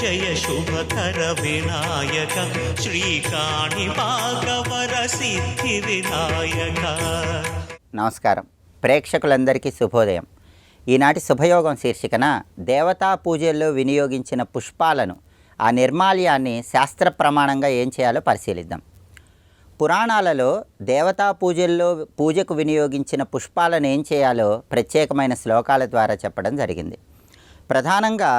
జయ శుభకర వినాయక శ్రీకాణి భాగవర సిద్ధి వినాయక. నమస్కారం ప్రేక్షకులందరికీ శుభోదయం. ఈనాటి శుభయోగం శీర్షికన దేవతా పూజల్లో వినియోగించిన పుష్పాలను, ఆ నిర్మాల్యాన్ని శాస్త్ర ప్రమాణంగా ఏం చేయాలో పరిశీలిద్దాం. పురాణాలలో దేవతా పూజకు వినియోగించిన పుష్పాలను ఏం చేయాలో ప్రత్యేకమైన శ్లోకాల ద్వారా చెప్పడం జరిగింది. ప్రధానంగా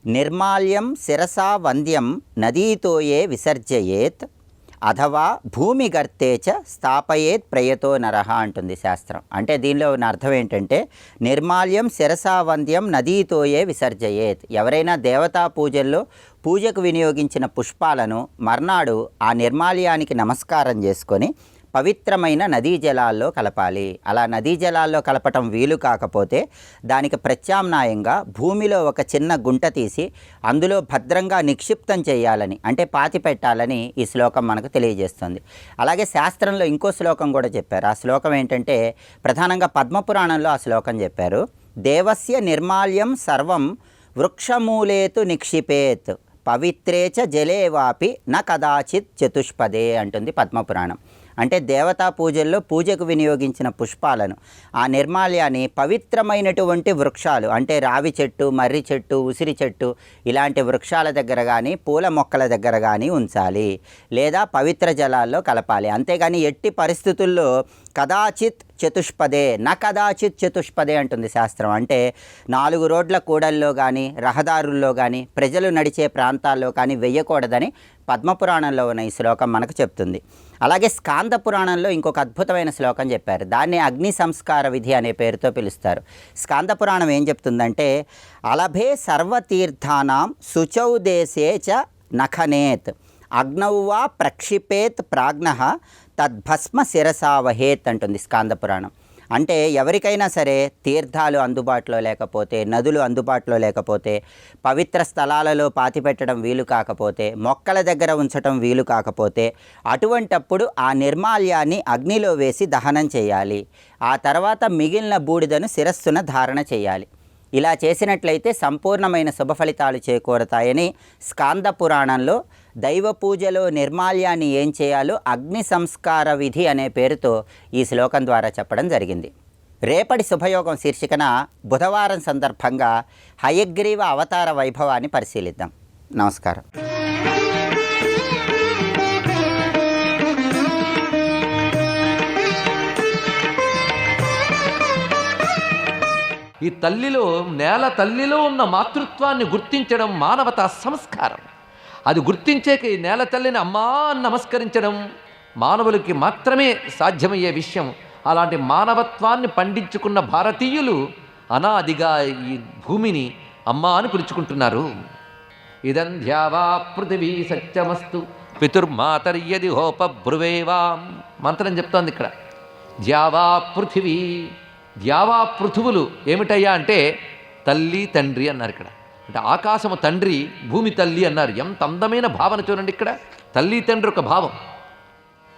నిర్మాల్యం శిరసా వంద్యం నదీతోయే విసర్జయేత్ అథవా భూమి గర్తేచ స్థాపయేత్ ప్రయతో నరహ అంటుంది శాస్త్రం. అంటే దీనిలో ఉన్న అర్థం ఏంటంటే, నిర్మాల్యం శిరసా వంద్యం నదీతోయే విసర్జయేత్, ఎవరైనా దేవతా పూజకు వినియోగించిన పుష్పాలను మర్నాడు ఆ నిర్మాల్యానికి నమస్కారం చేసుకొని పవిత్రమైన నదీ జలాల్లో కలపాలి. అలా నదీ జలాల్లో కలపటం వీలు కాకపోతే దానికి ప్రత్యామ్నాయంగా భూమిలో ఒక చిన్న గుంట తీసి అందులో భద్రంగా నిక్షిప్తం చేయాలని, అంటే పాతి పెట్టాలని ఈ శ్లోకం మనకు తెలియజేస్తుంది. అలాగే శాస్త్రంలో ఇంకో శ్లోకం కూడా చెప్పారు. ఆ శ్లోకం ఏంటంటే, ప్రధానంగా పద్మపురాణంలో ఆ శ్లోకం చెప్పారు. దేవస్య నిర్మాల్యం సర్వం వృక్షమూలేతు నిక్షిపేత్ పవిత్రేచ జలేవాపి న కదాచిత్ చతుష్పదే అంటుంది పద్మపురాణం. అంటే దేవతా పూజకు వినియోగించిన పుష్పాలను, ఆ నిర్మాల్యాన్ని పవిత్రమైనటువంటి వృక్షాలు, అంటే రావి చెట్టు, మర్రి చెట్టు, ఉసిరి చెట్టు ఇలాంటి వృక్షాల దగ్గర కానీ పూల మొక్కల దగ్గర కానీ ఉంచాలి, లేదా పవిత్ర జలాల్లో కలపాలి. అంతేగాని ఎట్టి పరిస్థితుల్లో కదాచిత్ చతుష్పదే, నా కదాచిత్ చతుష్పదే అంటుంది శాస్త్రం. అంటే 4 రోడ్ల కూడల్లో కానీ, రహదారుల్లో కానీ, ప్రజలు నడిచే ప్రాంతాల్లో కానీ వెయ్యకూడదని పద్మపురాణంలో ఉన్న ఈ శ్లోకం మనకు చెప్తుంది. అలాగే స్కాంద పురాణంలో ఇంకొక అద్భుతమైన శ్లోకం చెప్పారు. దాన్ని అగ్ని సంస్కార విధి అనే పేరుతో పిలుస్తారు. స్కాంద పురాణం ఏం చెప్తుందంటే, అలభే సర్వతీర్థానాం శుచౌ దేశే చ నఖనేత్ అగ్నౌ వా ప్రక్షిపేత్ ప్రాజ్ఞః తద్భస్మ శిరసావహేత్ అంటుంది స్కాంద పురాణం. అంటే ఎవరికైనా సరే తీర్థాలు అందుబాటులో లేకపోతే, నదులు అందుబాటులో లేకపోతే, పవిత్ర స్థలాలలో పాతిపెట్టడం వీలు కాకపోతే, మొక్కల దగ్గర ఉంచడం వీలు కాకపోతే, అటువంటప్పుడు ఆ నిర్మాల్యాన్ని అగ్నిలో వేసి దహనం చేయాలి. ఆ తర్వాత మిగిలిన బూడిదను శిరస్సున ధారణ చేయాలి. ఇలా చేసినట్లయితే సంపూర్ణమైన శుభ ఫలితాలు చేకూరతాయని స్కాంద పురాణంలో దైవ పూజలో నిర్మాల్యాన్ని ఏం చేయాలో అగ్ని సంస్కార విధి అనే పేరుతో ఈ శ్లోకం ద్వారా చెప్పడం జరిగింది. రేపటి శుభయోగం శీర్షికన బుధవారం సందర్భంగా హయగ్రీవ అవతార వైభవాన్ని పరిశీలిద్దాం. నమస్కారం. ఈ తల్లిలో ఉన్న మాతృత్వాన్ని గుర్తించడం మానవతా సంస్కారం. అది గుర్తించేక ఈ నేల తల్లిని అమ్మా అని నమస్కరించడం మానవులకి మాత్రమే సాధ్యమయ్యే విషయం. అలాంటి మానవత్వాన్ని పండించుకున్న భారతీయులు అనాదిగా ఈ భూమిని అమ్మా అని పిలుచుకుంటున్నారు. ఇదం ధ్యావా పృథివీ సత్యమస్తు పితుర్మాతర్యది హోప బ్రువేవాం మంత్రం చెప్తోంది ఇక్కడ. ధ్యావా పృథివీ, ద్యావా పృథువులు ఏమిటయ్యా అంటే తల్లి తండ్రి అన్నారు ఇక్కడ. అంటే ఆకాశము తండ్రి, భూమి తల్లి అన్నారు. ఎంత అందమైన భావన చూడండి ఇక్కడ. తల్లి తండ్రి ఒక భావం.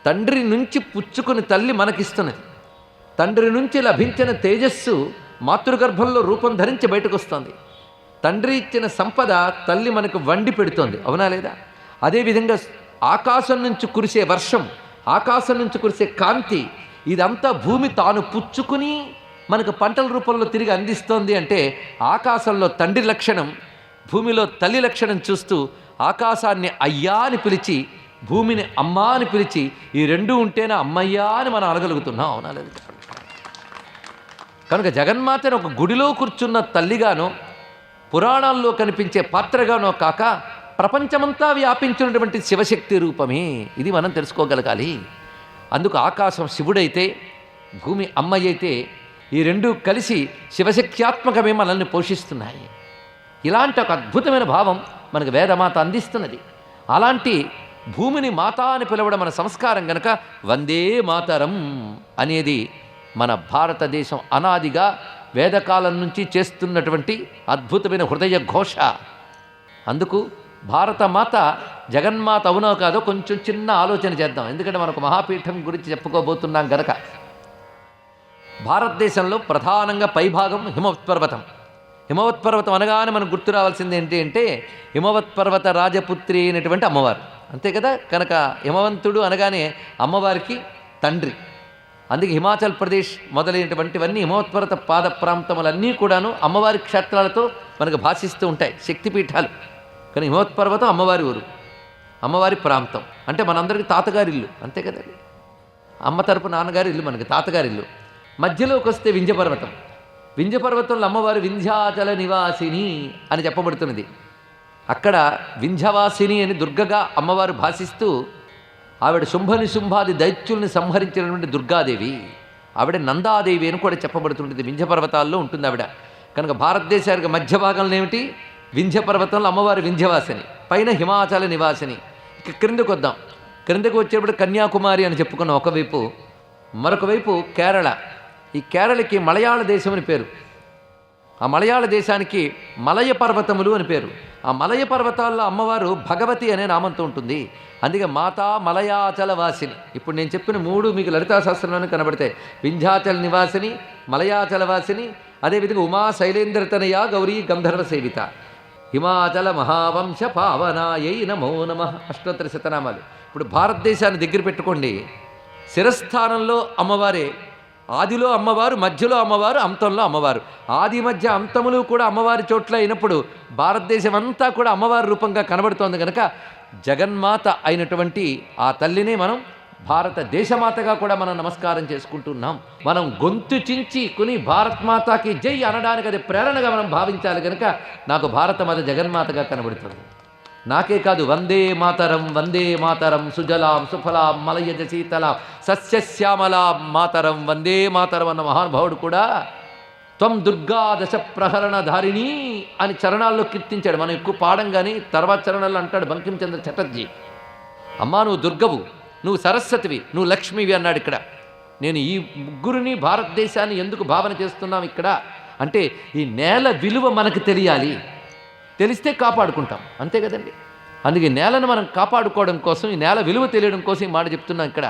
తండ్రి నుంచి పుచ్చుకుని తల్లి మనకిస్తున్నది. తండ్రి నుంచి లభించిన తేజస్సు మాతృగర్భంలో రూపం ధరించి బయటకు వస్తుంది. తండ్రి ఇచ్చిన సంపద తల్లి మనకు వండి పెడుతోంది, అవునా లేదా? అదేవిధంగా ఆకాశం నుంచి కురిసే వర్షం, ఆకాశం నుంచి కురిసే కాంతి, ఇదంతా భూమి తాను పుచ్చుకుని మనకు పంటల రూపంలో తిరిగి అందిస్తోంది. అంటే ఆకాశంలో తండ్రి లక్షణం, భూమిలో తల్లి లక్షణం చూస్తూ ఆకాశాన్ని అయ్యా అని పిలిచి, భూమిని అమ్మా అని పిలిచి, ఈ రెండు ఉంటేనే అమ్మయ్యా అని మనం అనగలుగుతున్నాం, అవునా లేదు? కనుక జగన్మాతను ఒక గుడిలో కూర్చున్న తల్లిగానో, పురాణాల్లో కనిపించే పాత్రగానో కాక ప్రపంచమంతా వ్యాపించినటువంటి శివశక్తి రూపమే ఇది మనం తెలుసుకోగలగాలి. అందుకు ఆకాశం శివుడైతే, భూమి అమ్మయ్యైతే, ఈ రెండు కలిసి శివశక్త్యాత్మకమే మనల్ని పోషిస్తున్నాయి. ఇలాంటి ఒక అద్భుతమైన భావం మనకు వేదమాత అందిస్తున్నది. అలాంటి భూమిని మాత అని పిలవడం మన సంస్కారం కనుక వందే మాతరం అనేది మన భారతదేశం అనాదిగా వేదకాలం నుంచి చేస్తున్నటువంటి అద్భుతమైన హృదయ ఘోష. అందుకు భారతమాత జగన్మాత అవునో కాదో కొంచెం చిన్న ఆలోచన చేద్దాం. ఎందుకంటే మనకు మహాపీఠం గురించి చెప్పుకోబోతున్నాం గనక. భారతదేశంలో ప్రధానంగా పైభాగం హిమపర్వతం. హిమవత్ పర్వతం అనగానే మనకు గుర్తు రావాల్సింది ఏంటి అంటే హిమవత్ పర్వత రాజపుత్రి అయినటువంటి అమ్మవారు, అంతే కదా. కనుక హిమవంతుడు అనగానే అమ్మవారికి తండ్రి. అందుకే హిమాచల్ ప్రదేశ్ మొదలైనటువంటివన్నీ హిమవత్ పర్వత పాద ప్రాంతములన్నీ కూడాను అమ్మవారి క్షేత్రాలతో మనకు భాషిస్తూ ఉంటాయి, శక్తిపీఠాలు. కానీ హిమవత్ పర్వతం అమ్మవారి ఊరు, అమ్మవారి ప్రాంతం. అంటే మనందరికీ తాతగారి ఇల్లు, అంతే కదండి. అమ్మ తరపు నాన్నగారి ఇల్లు, మనకి తాతగారి ఇల్లు. మధ్యలోకి వస్తే వింధ్యపర్వతం. వింధ్యపర్వతంలో అమ్మవారు వింధ్యాచల నివాసిని అని చెప్పబడుతున్నది. అక్కడ వింధ్యవాసిని అని దుర్గగా అమ్మవారు భాషిస్తూ, ఆవిడ శుంభాది దైత్యుల్ని సంహరించినటువంటి దుర్గాదేవి. ఆవిడ నందాదేవి అని కూడా చెప్పబడుతుంటుంది. వింధ్యపర్వతాల్లో ఉంటుంది ఆవిడ. కనుక భారతదేశానికి మధ్య భాగంలో ఏమిటి, వింధ్యపర్వతంలో అమ్మవారు వింధ్యవాసిని, పైన హిమాచల నివాసిని. ఇక క్రిందకు వద్దాం. క్రిందకు వచ్చేప్పుడు కన్యాకుమారి అని చెప్పుకున్నాం ఒకవైపు, మరొక వైపు కేరళ. ఈ కేరళకి మలయాళ దేశం అని పేరు. ఆ మలయాళ దేశానికి మలయ పర్వతములు అని పేరు. ఆ మలయ పర్వతాల్లో అమ్మవారు భగవతి అనే నామంతో ఉంటుంది. అందుకే మాతా మలయాచల వాసిని. ఇప్పుడు నేను చెప్పిన మూడు మీకు లలితా శాస్త్రంలోనే కనబడతాయి. వింధ్యాచల నివాసిని, మలయాచల వాసిని, అదేవిధంగా ఉమా శైలేంద్రతనయ గౌరీ గంధర్వ సేవిత. హిమాచల మహావంశ పావనాయై నమో నమః అష్టోత్తర శతనామాలు. ఇప్పుడు భారతదేశాన్ని దగ్గర పెట్టుకోండి. శిరస్థానంలో అమ్మవారే, ఆదిలో అమ్మవారు, మధ్యలో అమ్మవారు, అంతంలో అమ్మవారు. ఆది మధ్య అంతములు కూడా అమ్మవారి చోట్ల అయినప్పుడు భారతదేశం అంతా కూడా అమ్మవారి రూపంగా కనబడుతోంది. కనుక జగన్మాత అయినటువంటి ఆ తల్లిని మనం భారతదేశమాతగా కూడా మనం నమస్కారం చేసుకుంటున్నాం. మనం గొంతు చించి కుని భారత్ మాతాకి జై అనడానికి అది ప్రేరణగా మనం భావించాలి. కనుక నాకు భారతమాత జగన్మాతగా కనబడుతుంది. నాకే కాదు, వందే మాతరం సుజలాం సుఫలాం మలయజ శీతలాం సస్యశ్యామలాం మాతరం వందే మాతరం అన్న మహానుభావుడు కూడా త్వం దుర్గా దశ ప్రహరణ ధారిణి అని చరణాల్లో కీర్తించాడు. మనం ఎక్కువ పాడం కానీ తర్వాత చరణాల్లో అంటాడు బంకించంద్ర చటర్జీ, అమ్మా నువ్వు దుర్గవు, నువ్వు సరస్వతివి, నువ్వు లక్ష్మివి అన్నాడు. ఇక్కడ నేను ఈ ముగ్గురిని భారతదేశాన్ని ఎందుకు భావన చేస్తున్నాం ఇక్కడ అంటే, ఈ నేల విలువ మనకు తెలియాలి, తెలిస్తే కాపాడుకుంటాం, అంతే కదండి. అందుకే నేలను మనం కాపాడుకోవడం కోసం, ఈ నేల విలువ తెలియడం కోసం ఈ మాట చెప్తున్నాం. ఇక్కడ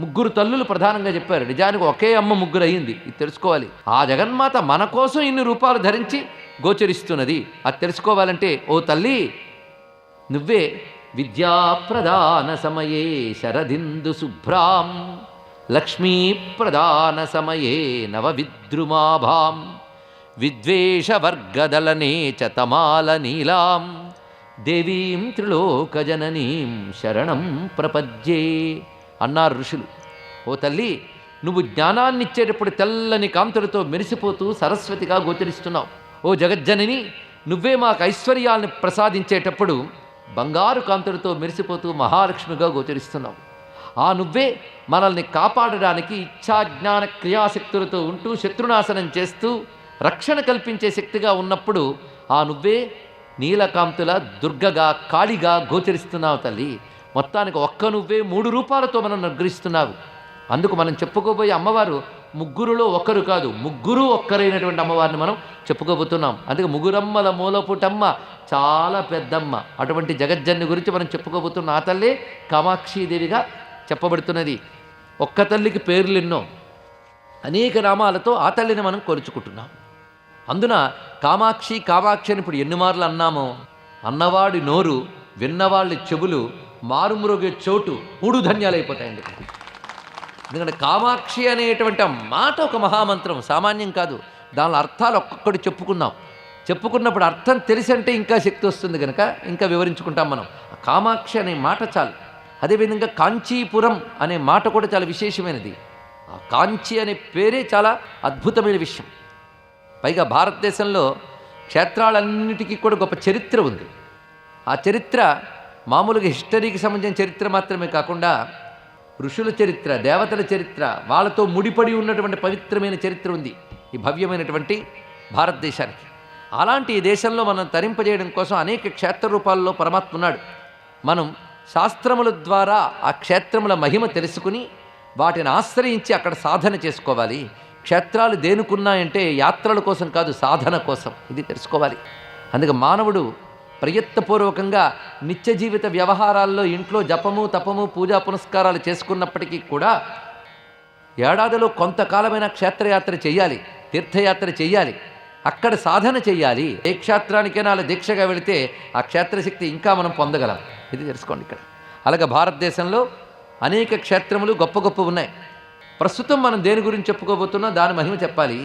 ముగ్గురు తల్లులు ప్రధానంగా చెప్పారు. నిజానికి ఒకే అమ్మ ముగ్గురు అయ్యింది, ఇది తెలుసుకోవాలి. ఆ జగన్మాత మన కోసం ఇన్ని రూపాలు ధరించి గోచరిస్తున్నది. అది తెలుసుకోవాలంటే ఓ తల్లి నువ్వే విద్యాప్రదాన సమయే శరదిందు శుభ్రాం లక్ష్మీ ప్రదాన సమయే నవవిద్రుమాభాం విద్వేషవర్గదలనే చ తమాల నీలాం దేవీం త్రిలోకజననీం శరణం ప్రపద్యే అన్నారు ఋషులు. ఓ తల్లి నువ్వు జ్ఞానాన్ని ఇచ్చేటప్పుడు తెల్లని కాంతులతో మెరిసిపోతూ సరస్వతిగా గోచరిస్తున్నావు. ఓ జగజ్జనని నువ్వే మాకు ఐశ్వర్యాలను ప్రసాదించేటప్పుడు బంగారు కాంతులతో మెరిసిపోతూ మహాలక్ష్మిగా గోచరిస్తున్నావు. ఆ నువ్వే మనల్ని కాపాడడానికి ఇచ్ఛాజ్ఞాన క్రియాశక్తులతో ఉంటూ శత్రునాశనం చేస్తూ రక్షణ కల్పించే శక్తిగా ఉన్నప్పుడు ఆ నువ్వే నీలకాంతుల దుర్గగా కాళిగా గోచరిస్తున్నావు తల్లి. మొత్తానికి ఒక్క నువ్వే 3 రూపాలతో మనం అనుగ్రహిస్తున్నావు. అందుకు మనం చెప్పుకోబోయే అమ్మవారు ముగ్గురులో ఒక్కరు కాదు, ముగ్గురు ఒక్కరైనటువంటి అమ్మవారిని మనం చెప్పుకోబోతున్నాం. అందుకే ముగ్గురమ్మల మూలపుటమ్మ చాలా పెద్దమ్మ. అటువంటి జగజ్జన్ని గురించి మనం చెప్పుకోబోతున్న ఆ తల్లే కామాక్షీదేవిగా చెప్పబడుతున్నది. ఒక్క తల్లికి పేర్లు ఎన్నో, అనేక నామాలతో ఆ తల్లిని మనం కొలుచుకుంటున్నాం. అందున కామాక్షి కామాక్షి అని ఇప్పుడు ఎన్ని మార్లు అన్నామో, అన్నవాడి నోరు, విన్నవాళ్ళ చెవులు, మారుమ్రోగే చోటు 3 ధన్యాలైపోతాయండి. ఎందుకంటే కామాక్షి అనేటువంటి మాట ఒక మహామంత్రం, సామాన్యం కాదు. దాని అర్థాలు ఒక్కొక్కటి చెప్పుకున్నప్పుడు అర్థం తెలిసి అంటే ఇంకా శక్తి వస్తుంది. కనుక ఇంకా వివరించుకుంటాం మనం. కామాక్షి అనే మాట చాలు. అదేవిధంగా కాంచీపురం అనే మాట కూడా చాలా విశేషమైనది. ఆ కాంచి అనే పేరే చాలా అద్భుతమైన విషయం. పైగా భారతదేశంలో క్షేత్రాలన్నిటికీ కూడా గొప్ప చరిత్ర ఉంది. ఆ చరిత్ర మామూలుగా హిస్టరీకి సంబంధించిన చరిత్ర మాత్రమే కాకుండా ఋషుల చరిత్ర, దేవతల చరిత్ర, వాళ్ళతో ముడిపడి ఉన్నటువంటి పవిత్రమైన చరిత్ర ఉంది ఈ భవ్యమైనటువంటి భారతదేశానికి. అలాంటి ఈ దేశంలో మనం తరింపజేయడం కోసం అనేక క్షేత్ర రూపాల్లో పరమాత్మ ఉన్నాడు. మనం శాస్త్రముల ద్వారా ఆ క్షేత్రముల మహిమ తెలుసుకుని వాటిని ఆశ్రయించి అక్కడ సాధన చేసుకోవాలి. క్షేత్రాలు దేనుకున్నాయంటే యాత్రల కోసం కాదు, సాధన కోసం. ఇది తెలుసుకోవాలి. అందుకే మానవుడు ప్రయత్నపూర్వకంగా నిత్య జీవిత వ్యవహారాల్లో ఇంట్లో జపము తపము పూజా పునస్కారాలు చేసుకున్నప్పటికీ కూడా ఏడాదిలో కొంతకాలమైన క్షేత్రయాత్ర చేయాలి, తీర్థయాత్ర చేయాలి. అక్కడ సాధన చెయ్యాలి. ఏ క్షేత్రానికైనా అలా దీక్షగా వెళితే ఆ క్షేత్రశక్తి ఇంకా మనం పొందగలం. ఇది తెలుసుకోండి ఇక్కడ. అలాగే భారతదేశంలో అనేక క్షేత్రములు గొప్ప గొప్ప ఉన్నాయి. ప్రస్తుతం మనం దేని గురించి చెప్పుకోబోతున్నా దాని మహిమ చెప్పాలి.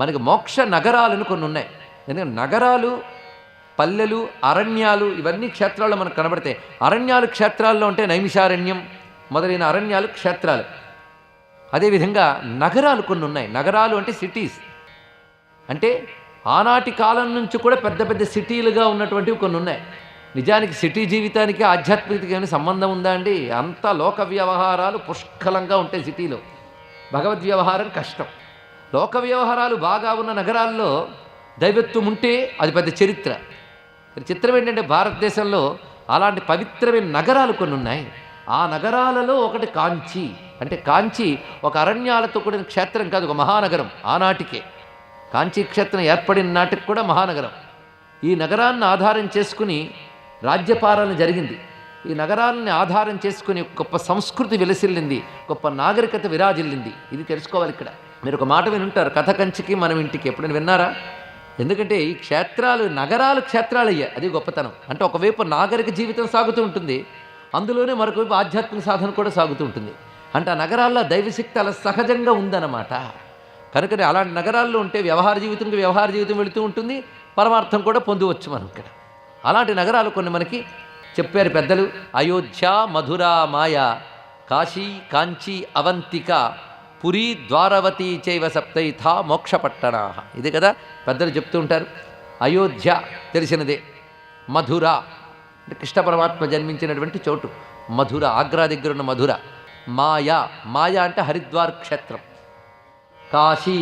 మనకి మోక్ష నగరాలను కొన్ని ఉన్నాయి. ఎందుకంటే నగరాలు, పల్లెలు, అరణ్యాలు ఇవన్నీ క్షేత్రాల్లో మనకు కనబడతాయి. అరణ్యాలు క్షేత్రాల్లో ఉంటే నైమిషారణ్యం మొదలైన అరణ్యాలు క్షేత్రాలు. అదేవిధంగా నగరాలు కొన్ని ఉన్నాయి. నగరాలు అంటే సిటీస్, అంటే ఆనాటి కాలం నుంచి కూడా పెద్ద పెద్ద సిటీలుగా ఉన్నటువంటివి కొన్ని ఉన్నాయి. నిజానికి సిటీ జీవితానికి ఆధ్యాత్మికతకి ఏమైనా సంబంధం ఉందా అండి? అంత లోక వ్యవహారాలు పుష్కలంగా ఉంటాయి సిటీలో. భగవద్ వ్యవహారం కష్టం. లోక వ్యవహారాలు బాగా ఉన్న నగరాల్లో దైవత్వం ఉంటే అది పెద్ద చరిత్ర. చిత్రం ఏంటంటే భారతదేశంలో అలాంటి పవిత్రమైన నగరాలు కొన్ని ఉన్నాయి. ఆ నగరాలలో ఒకటి కాంచీ. అంటే కాంచీ ఒక అరణ్యాలతో కూడిన క్షేత్రం కాదు, ఒక మహానగరం. ఆనాటికే కాంచీ క్షేత్రం ఏర్పడిన నాటికి కూడా మహానగరం. ఈ నగరాన్ని ఆధారం చేసుకుని రాజ్యపాలన జరిగింది. ఈ నగరాలని ఆధారం చేసుకుని గొప్ప సంస్కృతి విలసిల్లింది, గొప్ప నాగరికత విరాజిల్లింది. ఇది తెలుసుకోవాలి ఇక్కడ. మీరు ఒక మాట వినుంటారు, కథ కంచికి మనం ఇంటికి. ఎప్పుడైనా విన్నారా? ఎందుకంటే ఈ క్షేత్రాలు నగరాలు క్షేత్రాలు అయ్యాయి. అది గొప్పతనం. అంటే ఒకవైపు నాగరిక జీవితం సాగుతూ ఉంటుంది, అందులోనే మరొక వైపు ఆధ్యాత్మిక సాధన కూడా సాగుతూ ఉంటుంది. అంటే ఆ నగరాల్లో దైవశక్తి అలా సహజంగా ఉందన్నమాట. కనుకనే అలాంటి నగరాల్లో ఉంటే వ్యవహార జీవితం వెళుతూ ఉంటుంది, పరమార్థం కూడా పొందవచ్చు మనం ఇక్కడ. అలాంటి నగరాలు కొన్ని మనకి చెప్పారు పెద్దలు. అయోధ్య, మధుర, మాయ, కాశీ, కాంచీ, అవంతిక, పురి, ద్వారవతి చైవ సప్తైథ మోక్షపట్టణా. ఇది కదా పెద్దలు చెప్తూ ఉంటారు. అయోధ్య తెలిసినదే. మధుర అంటే కృష్ణ పరమాత్మ జన్మించినటువంటి చోటు మధుర, ఆగ్రా దగ్గర ఉన్న మధుర. మాయ అంటే హరిద్వార్ క్షేత్రం. కాశీ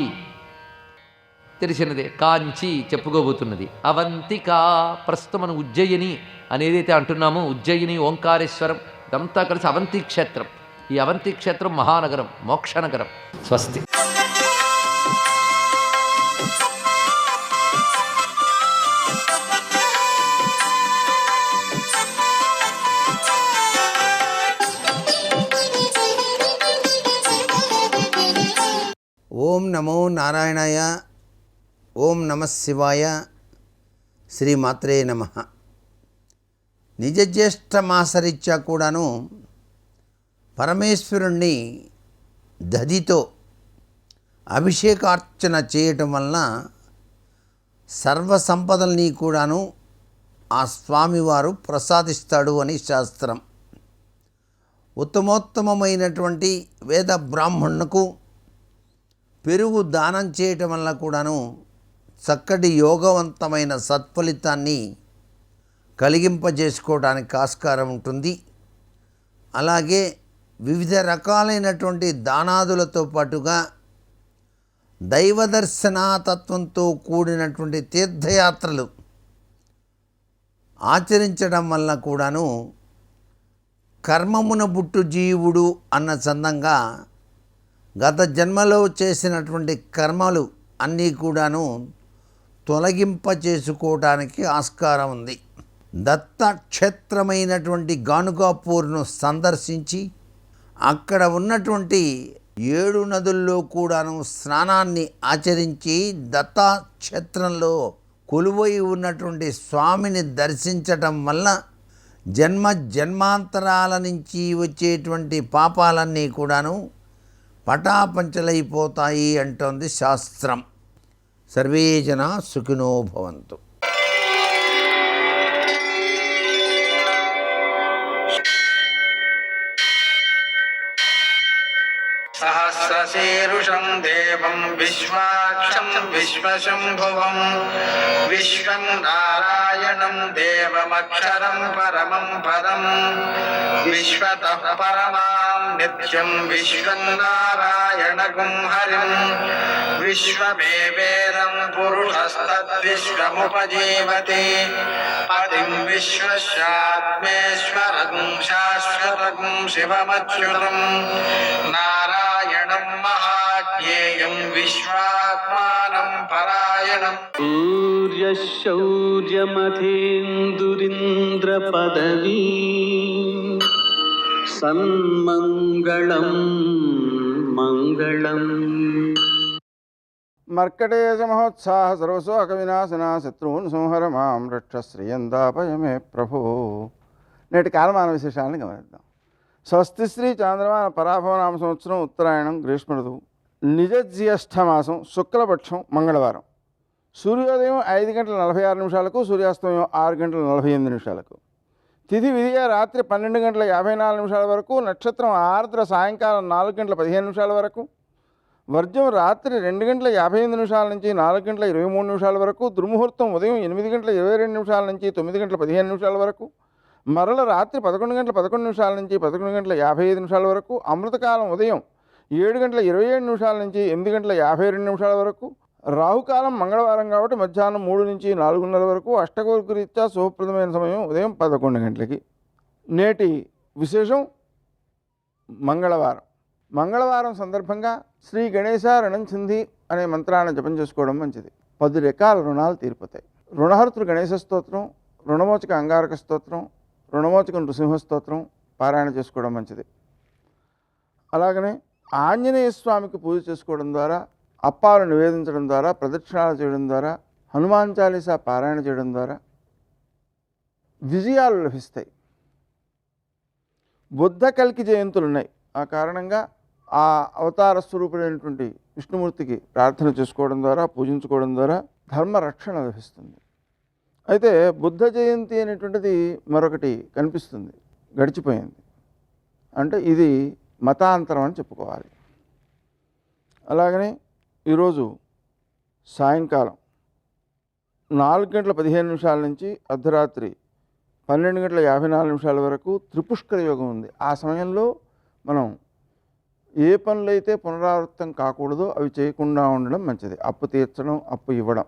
తెలిసినదే. కాంచీ చెప్పుకోబోతున్నది. అవంతిక ప్రస్తుతం మనం ఉజ్జయిని అనేదైతే అంటున్నామో, ఉజ్జయిని, ఓంకారేశ్వరం ఇదంతా కలిసి అవంతి క్షేత్రం. ఈ అవంతి క్షేత్రం మహానగరం, మోక్షనగరం. స్వస్తి. ఓం నమో నారాయణాయ. ఓం నమ శివాయ. శ్రీమాత్రే నమ. నిజజ్యేష్ఠ మాసరీత్యా కూడాను పరమేశ్వరుణ్ణి దధితో అభిషేకార్చన చేయటం వలన సర్వసంపదల్ని కూడాను ఆ స్వామివారు ప్రసాదిస్తాడు అని శాస్త్రం. ఉత్తమోత్తమమైనటువంటి వేద బ్రాహ్మణులకు పెరుగు దానం చేయటం వల్ల కూడాను చక్కటి యోగవంతమైన సత్ఫలితాన్ని కలిగింపజేసుకోవడానికి ఆస్కారం ఉంటుంది. అలాగే వివిధ రకాలైనటువంటి దానాదులతో పాటుగా దైవదర్శనాతత్వంతో కూడినటువంటి తీర్థయాత్రలు ఆచరించడం వల్ల కూడాను కర్మమున బుట్టు జీవుడు అన్న చందంగా గత జన్మలో చేసినటువంటి కర్మలు అన్నీ కూడాను తొలగింపచేసుకోవడానికి ఆస్కారం ఉంది. దత్తక్షేత్రమైనటువంటి గానుగాపూర్ను సందర్శించి అక్కడ ఉన్నటువంటి 7 నదుల్లో కూడాను స్నానాన్ని ఆచరించి దత్తాక్షేత్రంలో కొలువై ఉన్నటువంటి స్వామిని దర్శించటం వల్ల జన్మాంతరాల నుంచి వచ్చేటువంటి పాపాలన్నీ కూడాను పటాపంచలైపోతాయి అంటోంది శాస్త్రం. సర్వే జనా సుఖినో భవంతు. సహస్రశీరుషం దేవం విశ్వాక్షం విశ్వశంభువం విశ్వం నారాయణం దేవమక్షరం పరమం పదం విశ్వతః పరమాం నిత్యం విశ్వం నారాయణగుం హరిం విశ్వమేవేదం పురుషస్తద్విశ్వముపజీవతి పతిం విశ్వస్యాత్మేశ్వరగుం శాశ్వతగుం శివమచ్యుతం నారాయణం మహాజ్ఞేయం విశ్వాత్మానం పరాయణం. సూర్యశౌర్యమథేందురింద్రపదవీ సన్మంగళం మంగళం. మర్కటేశ మహోత్సాహ సర్వశోక వినాశన శత్రువున్ సంహర మాం రక్ష శ్రీయందాపయమే ప్రభో. నేటి కాలమాన విశేషాలను గమనిద్దాం. స్వస్తి శ్రీ చాంద్రమాన పరాభవనామ సంవత్సరం ఉత్తరాయణం గ్రీష్మ ఋతువు, నిజజ్యేష్ఠ మాసం, శుక్లపక్షం, మంగళవారం. సూర్యోదయం 5:46, సూర్యాస్తమయం 6:48. తిథి విధియ రాత్రి 12:54 వరకు, నక్షత్రం ఆర్ద్ర సాయంకాలం 4:15 వరకు, వర్జం రాత్రి 2:58 నుంచి 4:23 వరకు, దుర్ముహూర్తం ఉదయం 8:22 నుంచి 9:15 వరకు, మరల రాత్రి 11:11 నుంచి 11:55 వరకు, అమృతకాలం ఉదయం 7:27 నుంచి 8:52 వరకు, రాహుకాలం మంగళవారం కాబట్టి మధ్యాహ్నం 3 నుంచి 4:30 వరకు, అష్టకూర్కు రీత్యా శుభప్రదమైన సమయం ఉదయం 11 గంటలకి. నేటి విశేషం మంగళవారం. మంగళవారం సందర్భంగా శ్రీ గణేశ రుణంచింది అనే మంత్రాన్ని జపం చేసుకోవడం మంచిది. 10 రకాల రుణాలు తీరిపోతాయి. రుణహర్తృ గణేశ స్తోత్రం, రుణమోచక అంగారక స్తోత్రం, రుణమోచక నృసింహ స్తోత్రం పారాయణ చేసుకోవడం మంచిది. అలాగనే ఆంజనేయ స్వామికి పూజ చేసుకోవడం ద్వారా, అప్పాలు నివేదించడం ద్వారా, ప్రదక్షిణాలు చేయడం ద్వారా, హనుమాన్ చాలీసా పారాయణ చేయడం ద్వారా విజయాలు లభిస్తాయి. బుద్ధ కల్కి జయంతులు ఉన్నాయి. ఆ కారణంగా ఆ అవతార స్వరూపుడైనటువంటి విష్ణుమూర్తికి ప్రార్థన చేసుకోవడం ద్వారా, పూజించుకోవడం ద్వారా ధర్మ రక్షణ లభిస్తుంది. అయితే బుద్ధ జయంతి అనేటువంటిది మరొకటి కనిపిస్తుంది, గడిచిపోయింది. అంటే ఇది మతాంతరం అని చెప్పుకోవాలి. అలాగనే ఈరోజు సాయంకాలం 4:15 నుంచి అర్ధరాత్రి 12:54 వరకు త్రిపుష్కర యోగం ఉంది. ఆ సమయంలో మనం ఏ పనులైతే పునరావృతం కాకూడదో అవి చేయకుండా ఉండడం మంచిది. అప్పు తీర్చడం, అప్పు ఇవ్వడం,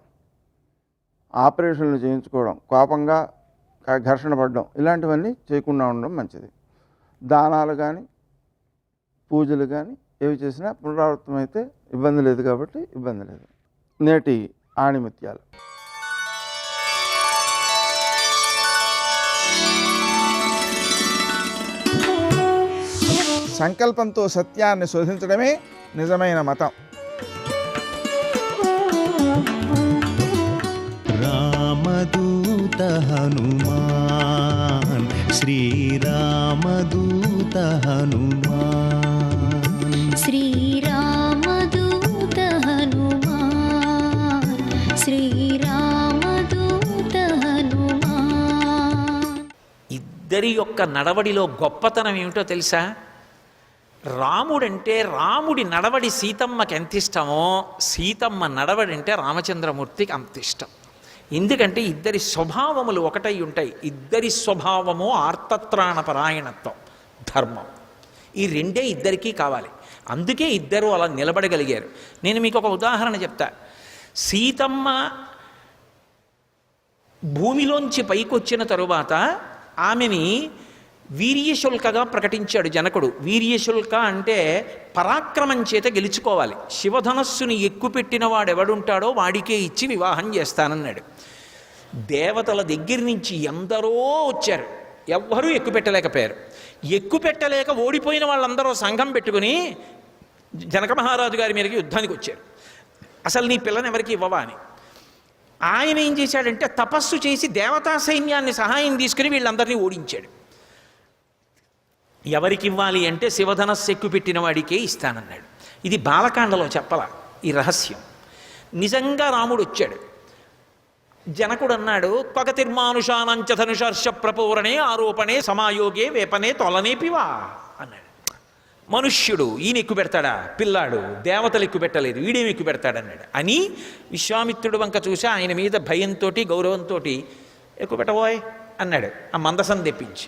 ఆపరేషన్లు చేయించుకోవడం, కోపంగా ఘర్షణ పడడం, ఇలాంటివన్నీ చేయకుండా ఉండడం మంచిది. దానాలు కానీ పూజలు కానీ ఏవి చేసినా పునరావృతం అయితే ఇబ్బంది లేదు కాబట్టి ఇబ్బంది లేదు. నేటి ఆణిముత్యాలు. సంకల్పంతో సత్యాన్ని శోధించడమే నిజమైన మతం. రామదూత హనుమాన్, శ్రీరామదూత హనుమాన్, శ్రీరామదూత హనుమాన్, శ్రీరామదూత హనుమాన్. ఇద్దరి యొక్క నడవడిలో గొప్పతనం ఏమిటో తెలుసా? రాముడంటే రాముడి నడవడి సీతమ్మకి ఎంత ఇష్టమో, సీతమ్మ నడవడంటే రామచంద్రమూర్తికి అంత ఇష్టం. ఎందుకంటే ఇద్దరి స్వభావములు ఒకటై ఉంటాయి. ఇద్దరి స్వభావము ఆర్తత్రాణ పరాయణత్వం, ధర్మం. ఈ రెండే ఇద్దరికీ కావాలి. అందుకే ఇద్దరు అలా నిలబడగలిగారు. నేను మీకు ఒక ఉదాహరణ చెప్తా. సీతమ్మ భూమిలోంచి పైకొచ్చిన తరువాత ఆమెని వీర్యశుల్కగా ప్రకటించాడు జనకుడు. వీర్యశుల్క అంటే పరాక్రమం చేత గెలుచుకోవాలి. శివధనస్సుని ఎక్కుపెట్టిన వాడెవడుంటాడో వాడికే ఇచ్చి వివాహం చేస్తానన్నాడు. దేవతల దగ్గర నుంచి ఎందరో వచ్చారు, ఎవ్వరూ ఎక్కుపెట్టలేకపోయారు. ఎక్కుపెట్టలేక ఓడిపోయిన వాళ్ళందరూ సంఘం పెట్టుకుని జనక మహారాజు గారి మీదకి యుద్ధానికి వచ్చారు. అసలు నీ పిల్లని ఎవరికి ఇవ్వవా అని. ఆయన ఏం చేశాడంటే తపస్సు చేసి దేవతా సైన్యాన్ని సహాయం తీసుకుని వీళ్ళందరినీ ఓడించాడు. ఎవరికి ఇవ్వాలి అంటే శివధనస్సు ఎక్కుపెట్టిన వాడికే ఇస్తానన్నాడు. ఇది బాలకాండలో చెప్పాల ఈ రహస్యం. నిజంగా రాముడు వచ్చాడు. జనకుడు అన్నాడు, కొగతిర్మానుషానంచ ధనుషర్ష ప్రపూరణే ఆరోపణే సమాయోగే వేపనే తొలనేపివా అన్నాడు. మనుష్యుడు ఈయన ఎక్కువ పెడతాడా? పిల్లాడు దేవతలు ఎక్కువ పెట్టలేదు, వీడేమి ఎక్కువ పెడతాడన్నాడు. అని విశ్వామిత్రుడు వంక చూసి ఆయన మీద భయంతో గౌరవంతో ఎక్కువ పెట్టబోయ్ అన్నాడు. ఆ మందసం తెప్పించి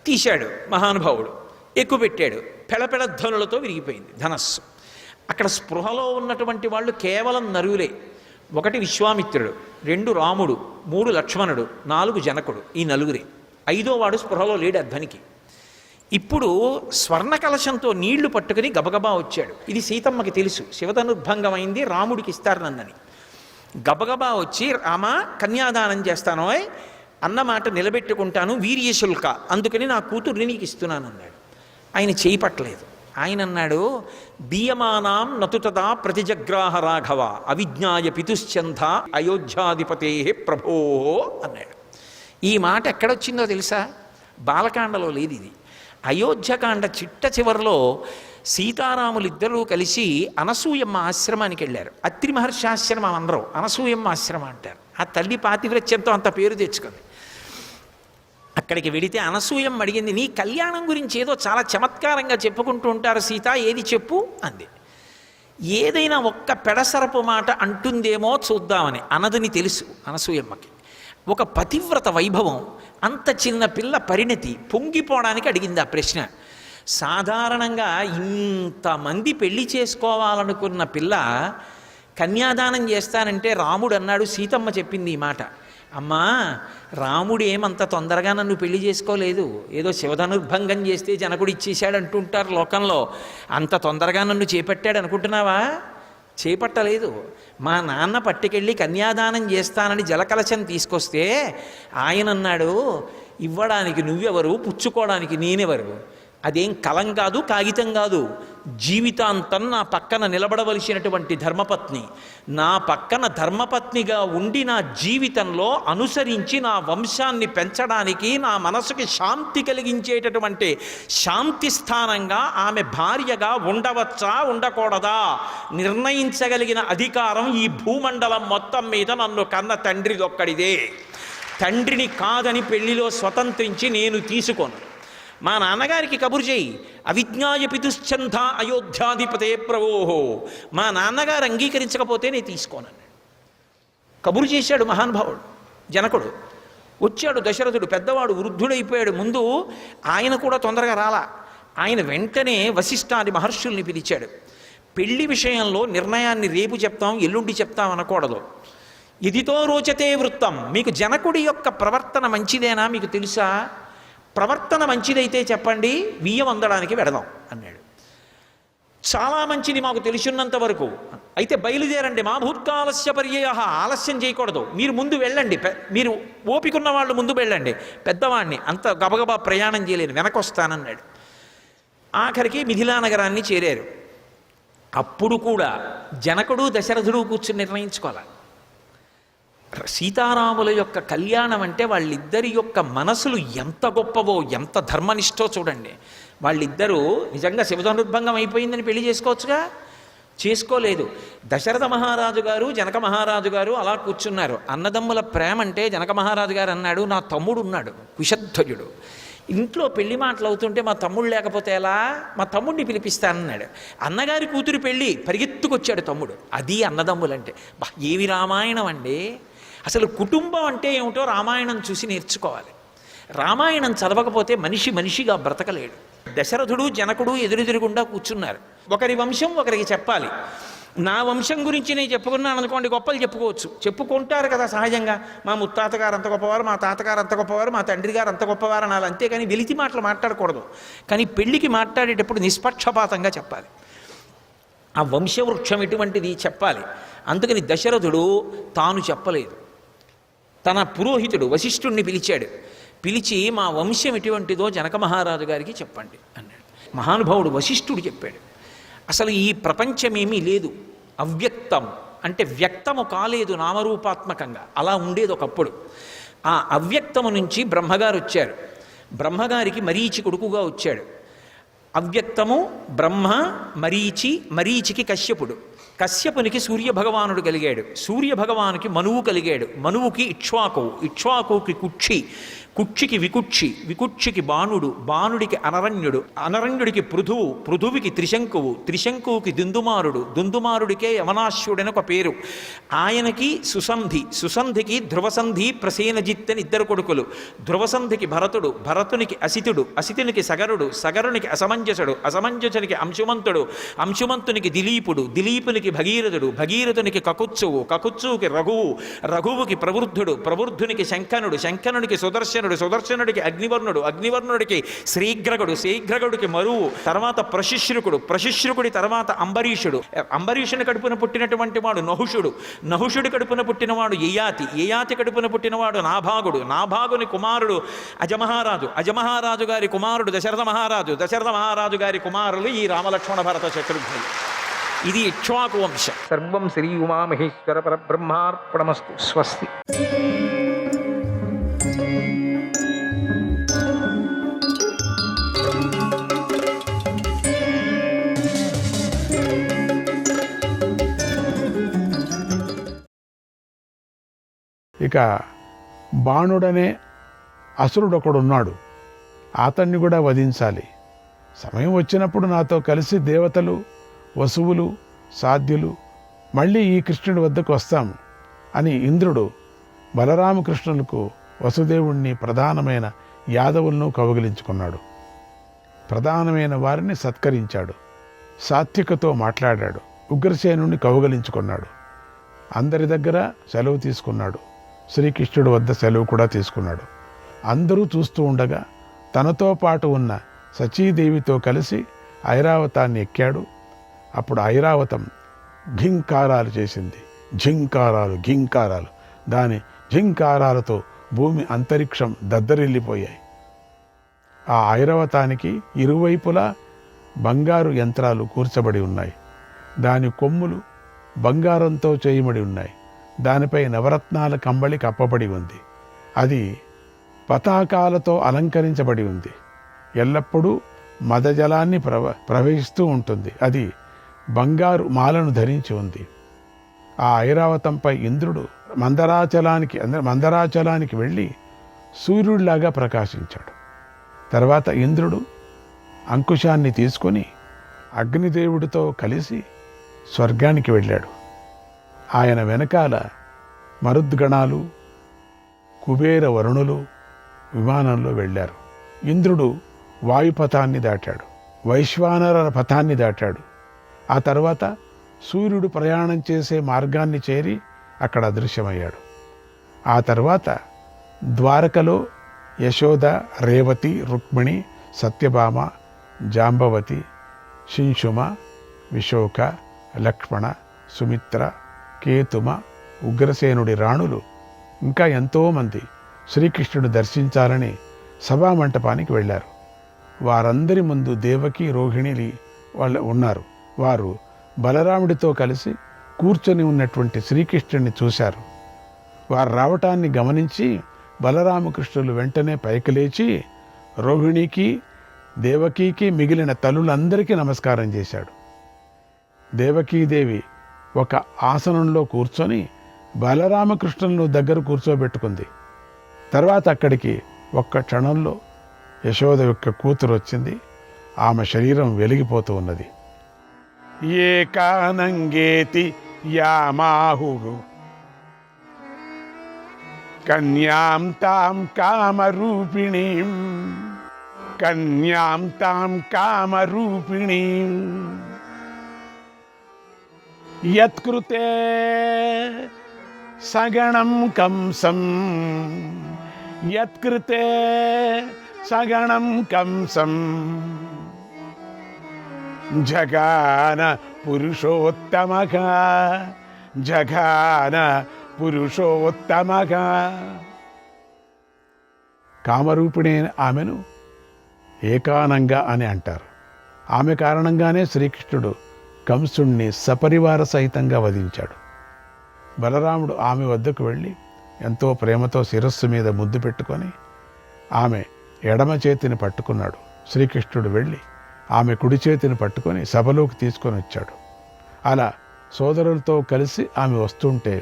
తీశాడు మహానుభావుడు, ఎక్కువ పెట్టాడు. పెళపెళ ధ్వనులతో విరిగిపోయింది ధనస్సు. అక్కడ స్పృహలో ఉన్నటువంటి వాళ్ళు కేవలం నరువులే. 1 విశ్వామిత్రుడు, 2 రాముడు, 3 లక్ష్మణుడు, 4 జనకుడు, ఈ నలుగురే. 5వ వాడు స్పృహలో లేడు ధ్వనికి. ఇప్పుడు స్వర్ణ కలశంతో నీళ్లు పట్టుకుని గబగబా వచ్చాడు. ఇది సీతమ్మకి తెలుసు, శివధనుర్భంగమైంది, రాముడికి ఇస్తారు నన్నని. గబగబా వచ్చి, రామ కన్యాదానం చేస్తానో అన్నమాట నిలబెట్టుకుంటాను, వీర్యశుల్క, అందుకని నా కూతుర్ని నీకు ఇస్తున్నాను అన్నాడు. ఆయన చేయి పట్టలేదు. ఆయన అన్నాడు, దీయమానాం నతుతదా ప్రతిజగ్రాహ రాఘవ అవిజ్ఞాయ పితుశ్చంధ అయోధ్యాధిపతే ప్రభో అన్నాడు. ఈ మాట ఎక్కడొచ్చిందో తెలుసా? బాలకాండలో లేదు ఇది. అయోధ్యకాండ చిట్ట చివరిలో సీతారాములు ఇద్దరూ కలిసి అనసూయమ్మ ఆశ్రమానికి వెళ్ళారు. అత్రి మహర్షి ఆశ్రమం అందరూ అనసూయమ్మ ఆశ్రమం అంటారు. ఆ తల్లి పాతివ్రత్యంతో అంత పేరు తెచ్చుకుంది. అక్కడికి వెడితే అనసూయమ్మ అడిగింది, నీ కళ్యాణం గురించి ఏదో చాలా చమత్కారంగా చెప్పుకుంటూ ఉంటారు సీత, ఏది చెప్పు అంది. ఏదైనా ఒక్క పెడసరపు మాట అంటుందేమో చూద్దామని. అన్నదని తెలుసు అనసూయమ్మకి. ఒక పతివ్రత వైభవం, అంత చిన్న పిల్ల పరిణతి పొంగిపోవడానికి అడిగింది ఆ ప్రశ్న. సాధారణంగా ఇంతమంది పెళ్లి చేసుకోవాలనుకున్న పిల్ల కన్యాదానం చేస్తానంటే రాముడు అన్నాడు, సీతమ్మ చెప్పింది ఈ మాట, అమ్మా రాముడు ఏమంత తొందరగా నన్ను పెళ్లి చేసుకోలేదు, ఏదో శివధనుర్భంగం చేస్తే జనకుడు ఇచ్చేశాడు అంటుంటారు లోకంలో, అంత తొందరగా నన్ను చేపట్టాడు అనుకుంటున్నావా? చేపట్టలేదు. మా నాన్న పట్టుకెళ్ళి కన్యాదానం చేస్తానని జలకలశం తీసుకొస్తే ఆయన అన్నాడు, ఇవ్వడానికి నువ్వెవరు, పుచ్చుకోవడానికి నేనెవరు? అదేం కలం కాదు, కాగితం కాదు, జీవితాంతం నా పక్కన నిలబడవలసినటువంటి ధర్మపత్ని. నా పక్కన ధర్మపత్నిగా ఉండి నా జీవితంలో అనుసరించి నా వంశాన్ని పెంచడానికి, నా మనసుకి శాంతి కలిగించేటటువంటి శాంతి స్థానంగా ఆమె భార్యగా ఉండవచ్చా ఉండకూడదా నిర్ణయించగలిగిన అధికారం ఈ భూమండలం మొత్తం మీద నన్ను కన్న తండ్రిదొక్కడిదే. తండ్రిని కాదని పెళ్లిలో స్వతంత్రించి నేను తీసుకోను. మా నాన్నగారికి కబురు చేయి, అవిజ్ఞాయ పితుశ్చంధ అయోధ్యాధిపతే ప్రవోహో, మా నాన్నగారు అంగీకరించకపోతే నేను తీసుకోనన్నాడు. కబురు చేశాడు మహానుభావుడు జనకుడు. వచ్చాడు దశరథుడు, పెద్దవాడు వృద్ధుడైపోయాడు. ముందు ఆయన కూడా తొందరగా రాలా. ఆయన వెంటనే వశిష్ఠాది మహర్షుల్ని పిలిచాడు. పెళ్లి విషయంలో నిర్ణయాన్ని రేపు చెప్తాం, ఎల్లుండి చెప్తాం అనకూడదు. ఇదితో రోచతే వృత్తం, మీకు జనకుడి యొక్క ప్రవర్తన మంచిదేనా మీకు తెలుసా? ప్రవర్తన మంచిదైతే చెప్పండి, బియ్యం అందడానికి వెడదాం అన్నాడు. చాలా మంచిది మాకు తెలిసినంత వరకు, అయితే బయలుదేరండి. మా భూత్కాలస్య పర్యయ, ఆలస్యం చేయకూడదు, మీరు ముందు వెళ్ళండి, మీరు ఓపికన్న వాళ్ళు ముందు వెళ్ళండి, పెద్దవాడిని అంత గబగబా ప్రయాణం చేయలేను, వెనకొస్తానన్నాడు. ఆఖరికి మిథిలా నగరాన్ని చేరారు. అప్పుడు కూడా జనకుడు దశరథుడు కూర్చుని నిర్ణయించుకోవాలి. సీతారాముల యొక్క కళ్యాణం అంటే వాళ్ళిద్దరి యొక్క మనసులు ఎంత గొప్పవో, ఎంత ధర్మనిష్టో చూడండి. వాళ్ళిద్దరూ నిజంగా శివధనుర్భంగం అయిపోయిందని పెళ్లి చేసుకోవచ్చుగా, చేసుకోలేదు. దశరథ మహారాజు గారు జనక మహారాజు గారు అలా కూర్చున్నారు. అన్నదమ్ముల ప్రేమ అంటే జనక మహారాజు గారు అన్నాడు, నా తమ్ముడు ఉన్నాడు కుశధ్వజుడు, ఇంట్లో పెళ్లి మాటలు అవుతుంటే మా తమ్ముడు లేకపోతే ఎలా, మా తమ్ముడిని పిలిపిస్తానన్నాడు. అన్నగారి కూతురు పెళ్ళి, పరిగెత్తుకొచ్చాడు తమ్ముడు. అది అన్నదమ్ములంటే. ఏవి రామాయణం అండి! అసలు కుటుంబం అంటే ఏమిటో రామాయణం చూసి నేర్చుకోవాలి. రామాయణం చదవకపోతే మనిషి మనిషిగా బ్రతకలేడు. దశరథుడు జనకుడు ఎదురెదురుగుండా కూర్చున్నారు. ఒకరి వంశం ఒకరికి చెప్పాలి. నా వంశం గురించి నేను చెప్పుకున్నాను అనుకోండి, గొప్పలు చెప్పుకోవచ్చు, చెప్పుకుంటారు కదా సహజంగా. మా ముత్తాతగారు అంత గొప్పవారు, మా తాతగారు అంత గొప్పవారు, మా తండ్రి గారు అంత గొప్పవారు అనాలి, అంతేకాని వెలితి మాటలు మాట్లాడకూడదు. కానీ పెళ్లికి మాట్లాడేటప్పుడు నిష్పక్షపాతంగా చెప్పాలి. ఆ వంశవృక్షం ఎటువంటిది చెప్పాలి. అందుకని దశరథుడు తాను చెప్పలేదు, తన పురోహితుడు వశిష్ఠుణ్ణి పిలిచాడు. పిలిచి మా వంశం ఎటువంటిదో జనక మహారాజు గారికి చెప్పండి అన్నాడు. మహానుభావుడు వశిష్ఠుడు చెప్పాడు. అసలు ఈ ప్రపంచమేమీ లేదు, అవ్యక్తం అంటే వ్యక్తము కాలేదు నామరూపాత్మకంగా, అలా ఉండేది ఒకప్పుడు. ఆ అవ్యక్తము నుంచి బ్రహ్మగారు వచ్చారు. బ్రహ్మగారికి మరీచి కొడుకుగా వచ్చాడు. అవ్యక్తము బ్రహ్మ, మరీచి, మరీచికి కశ్యపుడు, కశ్యపునికి సూర్యభగవానుడు కలిగాడు, సూర్యభగవానుకి మనువు కలిగాడు, మనువుకి ఇక్ష్వాకువు, ఇక్ష్వాకువుకి కుక్షి, కుక్షికి వికుక్షి, వికుక్షికి బాణుడు, బాణుడికి అనరణ్యుడు, అనరణ్యుడికి పృథువు, పృథువికి త్రిశంకువు, త్రిశంకువుకి దుందుమారుడు, దుందుమారుడికే యవనాశ్యుడని ఒక పేరు. ఆయనకి సుసంధి, సుసంధికి ధ్రువసంధి, ప్రసేనజిత్ అని ఇద్దరు కొడుకులు. ధ్రువసంధికి భరతుడు, భరతునికి అసితుడు, అసితునికి సగరుడు, సగరునికి అసమంజసుడు, అసమంజసునికి అంశుమంతుడు, అంశుమంతునికి దిలీపుడు, దిలీపునికి భగీరథుడికి భగీరథుడు, భగీరథునికి కకుత్సువు, కకుత్సువుకి రఘువు, రఘువుకి ప్రవృద్ధుడు, ప్రవృద్ధునికి శంఖనుడు, శంఖనుడికి సుదర్శనుడు, సుదర్శనుడికి అగ్నివర్ణుడు, అగ్నివర్ణుడికి శ్రీగ్రగుడు, శ్రీగ్రగుడికి మరువు, తర్వాత ప్రశిశ్రుకుడు, ప్రశిశ్రుకుడి తర్వాత అంబరీషుడు, అంబరీషుని కడుపున పుట్టినటువంటి వాడు నహుషుడు, నహుషుడి కడుపున పుట్టినవాడు యయాతి, యయాతి కడుపున పుట్టినవాడు నాభాగుడు, నాభాగుని కుమారుడు అజమహారాజు, అజమహారాజు గారి కుమారుడు దశరథ మహారాజు, దశరథ మహారాజు గారి కుమారులు ఈ రామలక్ష్మణ భరత శత్రుఘ్నులు. ఇది ఇక్ష్వాకు వంశం. సర్వం శ్రీ ఉమామహేశ్వర పరబ్రహ్మార్పణమస్తు. స్వస్తి. ఇక బాణుడనే అసురుడు ఒకడున్నాడు, అతన్ని కూడా వధించాలి. సమయం వచ్చినప్పుడు నాతో కలిసి దేవతలు, వసువులు, సాధ్యులు మళ్ళీ ఈ కృష్ణుడి వద్దకు వస్తాం అని ఇంద్రుడు బలరామకృష్ణులకు వసుదేవుణ్ణి ప్రధానమైన యాదవులను కౌగిలించుకున్నాడు. ప్రధానమైన వారిని సత్కరించాడు. సాత్వికతో మాట్లాడాడు. ఉగ్రసేనుణ్ణి కౌగిలించుకున్నాడు. అందరి దగ్గర సెలవు తీసుకున్నాడు. శ్రీకృష్ణుడి వద్ద సెలవు కూడా తీసుకున్నాడు. అందరూ చూస్తూ ఉండగా తనతో పాటు ఉన్న సచీదేవితో కలిసి ఐరావతాన్ని ఎక్కాడు. అప్పుడు ఐరావతం ఘింకారాలు చేసింది. ఝింకారాలు, ఘింకారాలు. దాని ఝింకారాలతో భూమి అంతరిక్షం దద్దరిల్లిపోయాయి. ఆ ఐరావతానికి ఇరువైపులా బంగారు యంత్రాలు కూర్చబడి ఉన్నాయి. దాని కొమ్ములు బంగారంతో చేయబడి ఉన్నాయి. దానిపై నవరత్నాల కంబళి కప్పబడి ఉంది. అది పతాకాలతో అలంకరించబడి ఉంది. ఎల్లప్పుడూ మదజలాన్ని ప్రవహిస్తూ ఉంటుంది. అది బంగారు మాలను ధరించి ఉంది. ఆ ఐరావతంపై ఇంద్రుడు మందరాచలానికి వెళ్ళి సూర్యుడిలాగా ప్రకాశించాడు. తర్వాత ఇంద్రుడు అంకుశాన్ని తీసుకొని అగ్నిదేవుడితో కలిసి స్వర్గానికి వెళ్ళాడు. ఆయన వెనకాల మరుద్గణాలు, కుబేర వరుణులు విమానంలో వెళ్ళారు. ఇంద్రుడు వాయుపథాన్ని దాటాడు, వైశ్వానర పథాన్ని దాటాడు. ఆ తర్వాత సూర్యుడు ప్రయాణం చేసే మార్గాన్ని చేరి అక్కడ అదృశ్యమయ్యాడు. ఆ తర్వాత ద్వారకలో యశోద, రేవతి, రుక్మిణి, సత్యభామ, జాంబవతి, శింశుమ, విశోక, లక్ష్మణ, సుమిత్ర, కేతుమ, ఉగ్రసేనుడి రాణులు ఇంకా ఎంతోమంది శ్రీకృష్ణుడు దర్శించాలని సభామంటపానికి వెళ్ళారు. వారందరి ముందు దేవకి, రోహిణి వాళ్ళు ఉన్నారు. వారు బలరాముడితో కలిసి కూర్చొని ఉన్నటువంటి శ్రీకృష్ణుడిని చూశారు. వారు రావటాన్ని గమనించి బలరామకృష్ణులు వెంటనే పైకి లేచి రోహిణికి, దేవకీకి, మిగిలిన తల్లులందరికీ నమస్కారం చేశాడు. దేవకీదేవి ఒక ఆసనంలో కూర్చొని బలరామకృష్ణులను దగ్గర కూర్చోబెట్టుకుంది. తర్వాత అక్కడికి ఒక్క క్షణంలో యశోద యొక్క కూతురు వచ్చింది. ఆమె శరీరం వెలిగిపోతూ ఉన్నది. ఏకానంగేతి యామాహు కన్యాం తాం కామరూపిణీం, కన్యాం తాం కామరూపిణీం యత్కృతే సగణం కంసం, యత్కృతే సగణం కంసం జగాన పురుషోత్తమగా, జగాన పురుషోత్తమగా. కామరూపిణి ఆమెను ఏకానంగా అని అంటారు. ఆమె కారణంగానే శ్రీకృష్ణుడు కంసుణ్ణి సపరివార సహితంగా వధించాడు. బలరాముడు ఆమె వద్దకు వెళ్ళి ఎంతో ప్రేమతో శిరస్సు మీద ముద్దు పెట్టుకొని ఆమె ఎడమ చేతిని పట్టుకున్నాడు. శ్రీకృష్ణుడు వెళ్ళి ఆమె కుడి చేతిని పట్టుకొని సభలోకి తీసుకొని వచ్చాడు. అలా సోదరులతో కలిసి ఆమె వస్తుంటే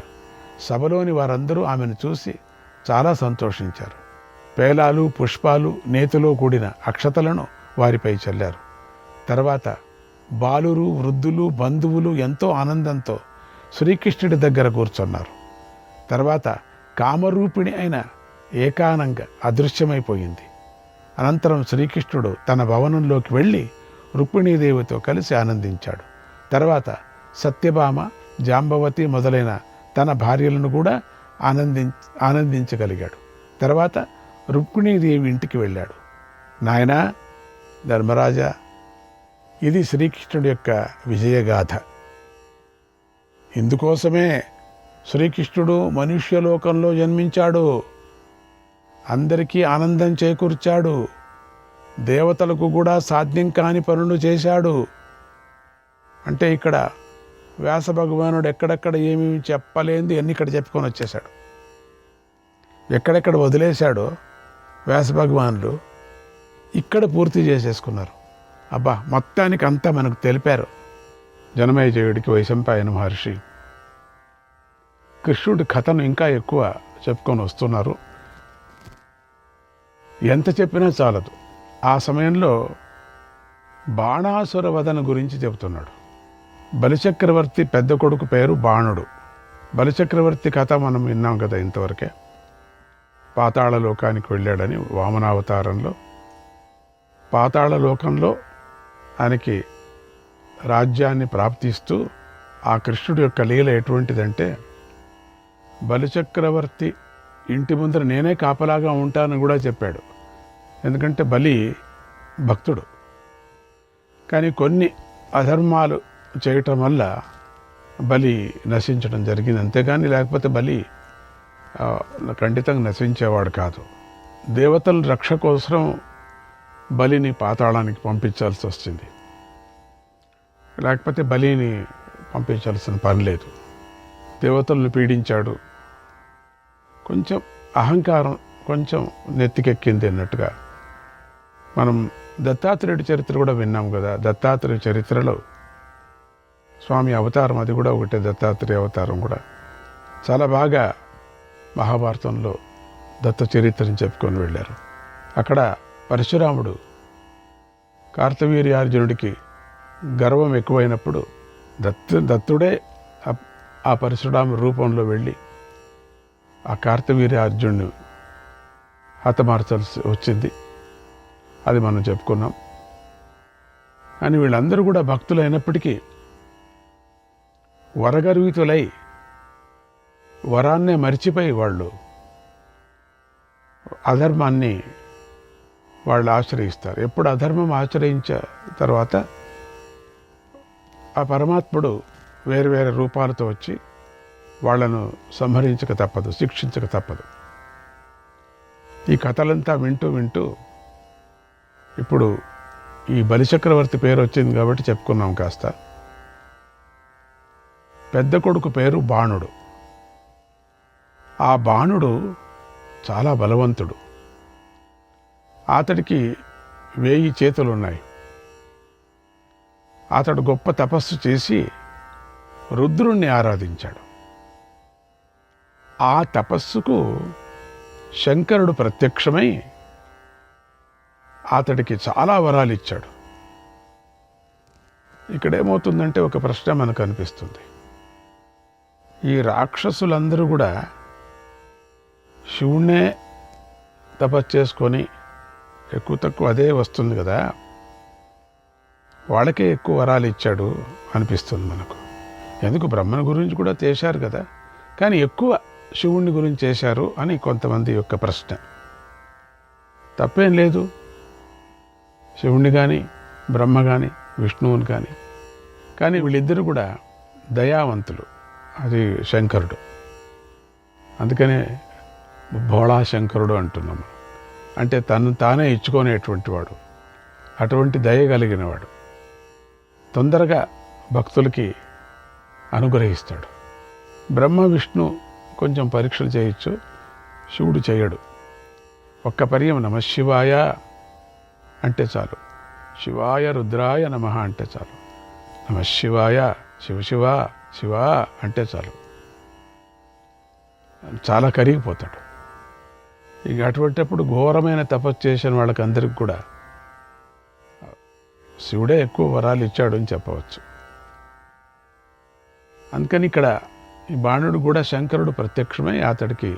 సభలోని వారందరూ ఆమెను చూసి చాలా సంతోషించారు. పేలాలు, పుష్పాలు, నేతిలో కూడిన అక్షతలను వారిపై చల్లారు. తర్వాత బాలురు, వృద్ధులు, బంధువులు ఎంతో ఆనందంతో శ్రీకృష్ణుడి దగ్గర కూర్చున్నారు. తర్వాత కామరూపిణి అయిన ఏకానంగా అదృశ్యమైపోయింది. అనంతరం శ్రీకృష్ణుడు తన భవనంలోకి వెళ్ళి రుక్మిణీదేవితో కలిసి ఆనందించాడు. తర్వాత సత్యభామ, జాంబవతి మొదలైన తన భార్యలను కూడా ఆనందించగలిగాడు. తర్వాత రుక్మిణీదేవి ఇంటికి వెళ్ళాడు. నాయనా ధర్మరాజా, ఇది శ్రీకృష్ణుడి యొక్క విజయగాథ. ఇందుకోసమే శ్రీకృష్ణుడు మనుష్యలోకంలో జన్మించాడు, అందరికీ ఆనందం చేకూర్చాడు, దేవతలకు కూడా సాధ్యం కాని పనులు చేశాడు. అంటే ఇక్కడ వ్యాస భగవానుడు ఎక్కడెక్కడ ఏమేమి చెప్పలేంది అన్ని ఇక్కడ చెప్పుకొని వచ్చేశాడు. ఎక్కడెక్కడ వదిలేశాడో వ్యాస భగవానుడు ఇక్కడ పూర్తి చేసేసుకున్నారు. అబ్బా, మొత్తానికి అంతా మనకు తెలిపారు. జనమేజయుడికి వైశంపాయన మహర్షి కృష్ణుడి కథను ఇంకా ఎక్కువ చెప్పుకొని వస్తున్నారు. ఎంత చెప్పినా చాలదు. ఆ సమయంలో బాణాసుర వధన గురించి చెబుతున్నాడు. బలిచక్రవర్తి పెద్ద కొడుకు పేరు బాణుడు. బలిచక్రవర్తి కథ మనం విన్నాం కదా ఇంతవరకే. పాతాళ లోకానికి వెళ్ళాడని వామనావతారంలో. పాతాళ లోకంలో ఆయనకి రాజ్యాన్ని ప్రాప్తిస్తూ ఆ కృష్ణుడి యొక్క లీల ఎటువంటిదంటే, బలిచక్రవర్తి ఇంటి ముందర నేనే కాపలాగా ఉంటానని కూడా చెప్పాడు. ఎందుకంటే బలి భక్తుడు. కానీ కొన్ని అధర్మాలు చేయటం వల్ల బలి నశించడం జరిగింది. అంతేగాని లేకపోతే బలి ఖండితంగా నశించేవాడు కాదు. దేవతల రక్ష కోసం బలిని పాతాళానికి పంపించాల్సి వచ్చింది. లేకపోతే బలిని పంపించాల్సిన పని లేదు. దేవతలను పీడించాడు. కొంచెం అహంకారం కొంచెం నెత్తికెక్కింది అన్నట్టుగా. మనం దత్తాత్రేయుడి చరిత్ర కూడా విన్నాం కదా. దత్తాత్రేయ చరిత్రలో స్వామి అవతారం అది కూడా ఒకటే. దత్తాత్రేయ అవతారం కూడా చాలా బాగా మహాభారతంలో దత్త చరిత్రని చెప్పుకొని వెళ్ళారు. అక్కడ పరశురాముడు కార్తవీర్యార్జునుడికి గర్వం ఎక్కువైనప్పుడు దత్తుడే ఆ పరశురాము రూపంలో వెళ్ళి ఆ కార్తవీర్యార్జునుడిని హతమార్చాల్సి వచ్చింది. అది మనం చెప్పుకున్నాం. అని వీళ్ళందరూ కూడా భక్తులైనప్పటికీ వరగర్వితులై వరాన్నే మరిచిపోయి వాళ్ళు అధర్మాన్ని వాళ్ళు ఆశ్రయిస్తారు. ఎప్పుడు అధర్మం ఆశ్రయించిన తర్వాత ఆ పరమాత్ముడు వేరు వేరు రూపాలతో వచ్చి వాళ్లను సంహరించక తప్పదు, శిక్షించక తప్పదు. ఈ కథలంతా వింటూ వింటూ ఇప్పుడు ఈ బలిచక్రవర్తి పేరు వచ్చింది కాబట్టి చెప్పుకున్నాం కాస్త. పెద్ద కొడుకు పేరు బాణుడు. ఆ బాణుడు చాలా బలవంతుడు. అతడికి 1000 చేతులు ఉన్నాయి. అతడు గొప్ప తపస్సు చేసి రుద్రుణ్ణి ఆరాధించాడు. ఆ తపస్సుకు శంకరుడు ప్రత్యక్షమై అతడికి చాలా వరాలు ఇచ్చాడు. ఇక్కడేమవుతుందంటే ఒక ప్రశ్న మనకు అనిపిస్తుంది. ఈ రాక్షసులందరూ కూడా శివుణ్ణే తపస్సు చేసుకొని ఎక్కువ తక్కువ అదే వస్తుంది కదా, వాళ్ళకే ఎక్కువ వరాలు ఇచ్చాడు అనిపిస్తుంది మనకు. ఎందుకు బ్రహ్మను గురించి కూడా చేశారు కదా, కానీ ఎక్కువ శివుణ్ణి గురించి చేశారు అని కొంతమంది యొక్క ప్రశ్న. తప్పేం లేదు. శివుణ్ణి కానీ బ్రహ్మ కానీ విష్ణువుని కానీ వీళ్ళిద్దరూ కూడా దయావంతులు. అది శంకరుడు. అందుకనే భోళా శంకరుడు అంటున్నాము. అంటే తను తానే ఇచ్చుకునేటువంటి వాడు, అటువంటి దయ కలిగిన వాడు. తొందరగా భక్తులకి అనుగ్రహిస్తాడు. బ్రహ్మ విష్ణు కొంచెం పరీక్షలు చేయొచ్చు, శివుడు చేయడు. ఒక్క పర్యం నమశివాయ అంటే చాలు, శివాయ రుద్రాయ నమః అంటే చాలు, నమశివాయ శివశివ శివ అంటే చాలు, చాలా కరిగిపోతాడు. ఇక అటువంటిప్పుడు ఘోరమైన తపస్సు చేసిన వాళ్ళకందరికి కూడా శివుడే ఎక్కువ వరాలు ఇచ్చాడు అని చెప్పవచ్చు. అందుకని ఇక్కడ ఈ బాణుడు కూడా శంకరుడు ప్రత్యక్షమై అతడికి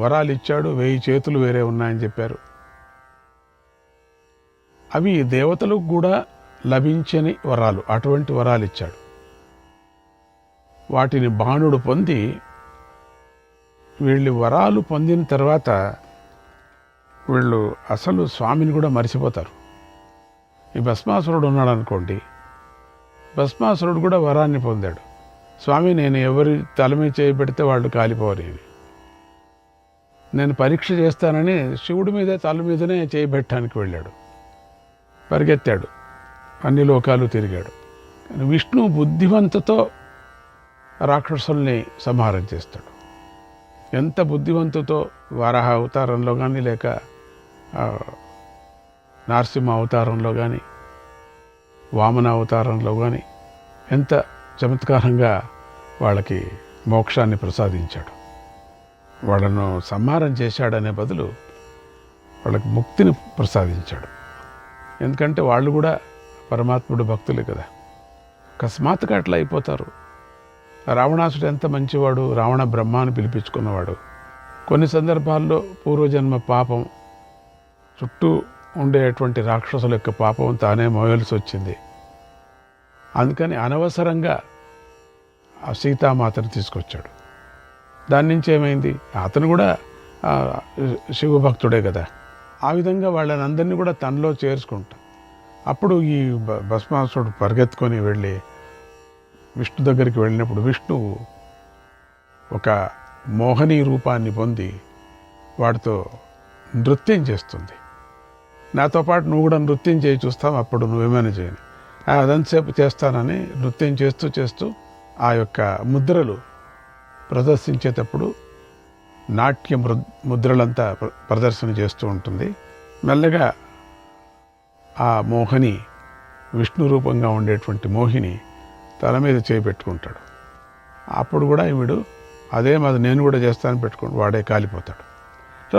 వరాలు ఇచ్చాడు. 1000 చేతులు వేరే ఉన్నాయని చెప్పారు. అవి దేవతలకు కూడా లభించని వరాలు, అటువంటి వరాలు ఇచ్చాడు. వాటిని బాణుడు పొంది వీళ్ళు వరాలు పొందిన తర్వాత వీళ్ళు అసలు స్వామిని కూడా మర్చిపోతారు. ఈ భస్మాసురుడు ఉన్నాడు అనుకోండి, భస్మాసురుడు కూడా వరాన్ని పొందాడు. స్వామి, నేను ఎవరి తల మీద చేయబెడితే వాళ్ళు కాలిపోరేది, నేను పరీక్ష చేస్తానని శివుడి మీదే తల మీదనే చేయబెట్టడానికి వెళ్ళాడు. పరిగెత్తాడు, అన్ని లోకాలు తిరిగాడు. కానీ విష్ణు బుద్ధివంతుతో రాక్షసుల్ని సంహారం చేస్తాడు. ఎంత బుద్ధివంతుతో వరాహ అవతారంలో కానీ లేక నరసింహ అవతారంలో కానీ వామన అవతారంలో కానీ ఎంత చమత్కారంగా వాళ్ళకి మోక్షాన్ని ప్రసాదించాడు. వాళ్ళను సంహారం చేశాడనే బదులు వాళ్ళకి ముక్తిని ప్రసాదించాడు. ఎందుకంటే వాళ్ళు కూడా పరమాత్ముడు భక్తులే కదా. అకస్మాత్తుగా అట్లా అయిపోతారు. రావణాసుడు ఎంత మంచివాడు, రావణ బ్రహ్మ అని పిలిపించుకున్నవాడు. కొన్ని సందర్భాల్లో పూర్వజన్మ పాపం, చుట్టూ ఉండేటువంటి రాక్షసుల యొక్క పాపం తానే మోయాల్సి వచ్చింది. అందుకని అనవసరంగా ఆ సీతామాతను తీసుకొచ్చాడు. దాని నుంచి ఏమైంది, అతను కూడా శివభక్తుడే కదా. ఆ విధంగా వాళ్ళని అందరినీ కూడా తనలో చేర్చుకుంటా. అప్పుడు ఈ భస్మాసురుడు పరిగెత్తుకొని వెళ్ళి విష్ణు దగ్గరికి వెళ్ళినప్పుడు విష్ణువు ఒక మోహిని రూపాన్ని పొంది వాడితో నృత్యం చేస్తుంది. నాతో పాటు నువ్వు కూడా నృత్యం చేయి చూస్తావు, అప్పుడు నువ్వేమైనా చేయని. అదంతసేపు చేస్తానని నృత్యం చేస్తూ చేస్తూ ఆ యొక్క ముద్రలు ప్రదర్శించేటప్పుడు నాట్య ముద్రలంతా ప్రదర్శన చేస్తూ ఉంటుంది. మెల్లగా ఆ మోహిని, విష్ణు రూపంగా ఉండేటువంటి మోహిని తల మీద చేయి పెట్టుకుంటాడు. అప్పుడు కూడా వీడు అదే మాది నేను కూడా చేస్తానని పెట్టుకుని వాడే కాలిపోతాడు. సో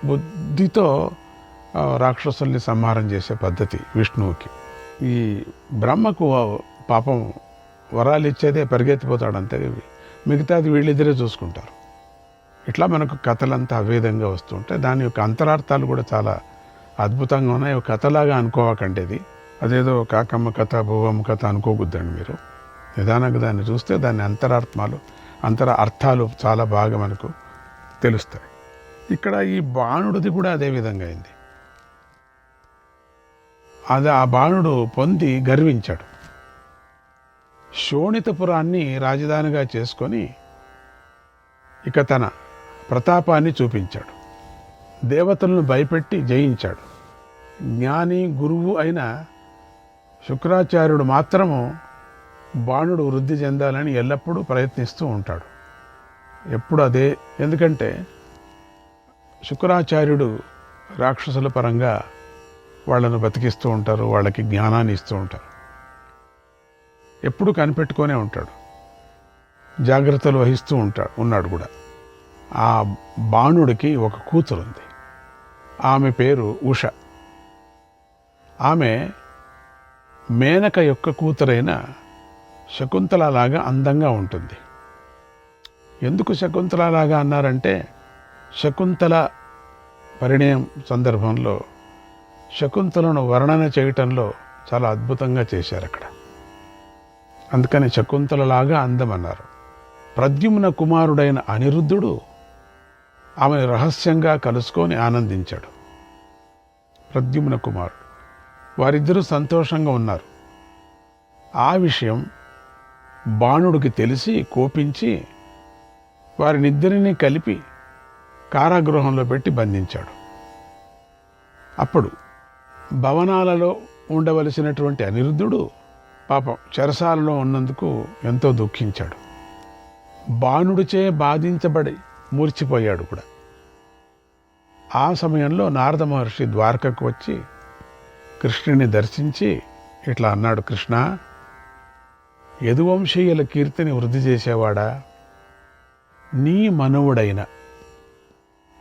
బుద్ధితో రాక్షసుల్ని సంహారం చేసే పద్ధతి విష్ణువుకి. ఈ బ్రహ్మకు పాపం వరాలు ఇచ్చేదే పరిగెత్తిపోతాడు అంతే, మిగతాది వీళ్ళిద్దరే చూసుకుంటారు. ఇట్లా మనకు కథలంతా అవేదంగా వస్తుంటాయి. దాని యొక్క అంతరార్థాలు కూడా చాలా అద్భుతంగా ఉన్నాయి. ఒక కథలాగా అనుకోవకండి, ఇది అదేదో కాకమ్మ కథ భూవమ్మ కథ అనుకోకూడదండి. మీరు నిదానంగా దాన్ని చూస్తే దాని అర్థాలు చాలా బాగా మనకు తెలుస్తాయి. ఇక్కడ ఈ బాణుడిది కూడా అదే విధంగా అయింది. ఆ బాణుడు పొంది గర్వించాడు. శోణితపురాన్ని రాజధానిగా చేసుకొని ఇక తన ప్రతాపాన్ని చూపించాడు. దేవతలను భయపెట్టి జయించాడు. జ్ఞాని గురువు అయిన శుక్రాచార్యుడు మాత్రము బాణుడు వృద్ధి చెందాలని ఎల్లప్పుడూ ప్రయత్నిస్తూ ఉంటాడు. ఎప్పుడు అదే. ఎందుకంటే శుక్రాచార్యుడు రాక్షసుల పరంగా వాళ్ళను బతికిస్తూ ఉంటారు, వాళ్ళకి జ్ఞానాన్ని ఇస్తూ ఉంటారు. ఎప్పుడు కనిపెట్టుకొనే ఉంటాడు, జాగ్రత్తలు వహిస్తూ ఉన్నాడు కూడా. ఆ బాణుడికి ఒక కూతురు ఉంది. ఆమె పేరు ఉష. ఆమె మేనక యొక్క కూతురైన శకుంతలలాగా అందంగా ఉంటుంది. ఎందుకు శకుంతలలాగా అన్నారంటే, శకుంతల పరిణయం సందర్భంలో శకుంతలను వర్ణన చేయటంలో చాలా అద్భుతంగా చేశారు అక్కడ. అందుకని శకుంతలలాగా అందమన్నారు. ప్రద్యుమ్న కుమారుడైన అనిరుద్ధుడు ఆమెను రహస్యంగా కలుసుకొని ఆనందించాడు. ప్రద్యుమ్న కుమారుడు, వారిద్దరూ సంతోషంగా ఉన్నారు. ఆ విషయం బాణుడికి తెలిసి కోపించి వారినిద్దరినీ కలిపి కారాగృహంలో పెట్టి బంధించాడు. అప్పుడు భవనాలలో ఉండవలసినటువంటి అనిరుద్ధుడు పాపం చెరసాలలో ఉన్నందుకు ఎంతో దుఃఖించాడు. బాణుడిచే బాధించబడి మూర్చిపోయాడు కూడా. ఆ సమయంలో నారద మహర్షి ద్వారకకు వచ్చి కృష్ణుని దర్శించి ఇట్లా అన్నాడు, కృష్ణ, యదువంశీయుల కీర్తిని వృద్ధి చేసేవాడా, నీ మనవుడైన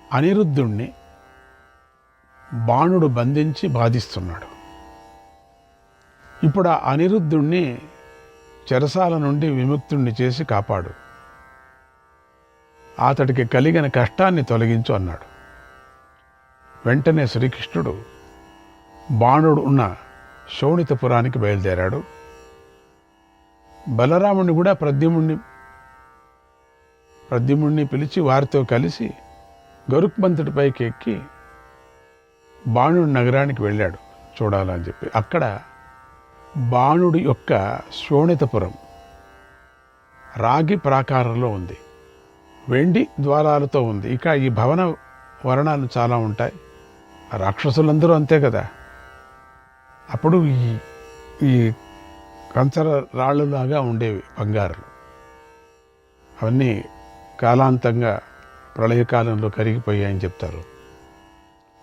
అనిరుద్ధుణ్ణి బాణుడు బంధించి బాధిస్తున్నాడు. ఇప్పుడు ఆ అనిరుద్ధుణ్ణి చెరసాల నుండి విముక్తుణ్ణి చేసి కాపాడు, అతడికి కలిగిన కష్టాన్ని తొలగించు అన్నాడు. వెంటనే శ్రీకృష్ణుడు బాణుడు ఉన్న శోణితపురానికి బయలుదేరాడు. బలరాముడిని కూడా ప్రద్యుమ్నుడిని పిలిచి వారితో కలిసి గరుక్మంతుడి పైకి ఎక్కి బాణుడి నగరానికి వెళ్ళాడు చూడాలని చెప్పి. అక్కడ బాణుడి యొక్క శోణితపురం రాగి ప్రాకారంలో ఉంది, వెండి ద్వారాలతో ఉంది. ఇక ఈ భవన వర్ణాలు చాలా ఉంటాయి. రాక్షసులందరూ అంతే కదా. అప్పుడు ఈ కంచర రాళ్ళులాగా ఉండేవి బంగారులు. అవన్నీ కాలాంతంగా ప్రళయకాలంలో కరిగిపోయాయని చెప్తారు.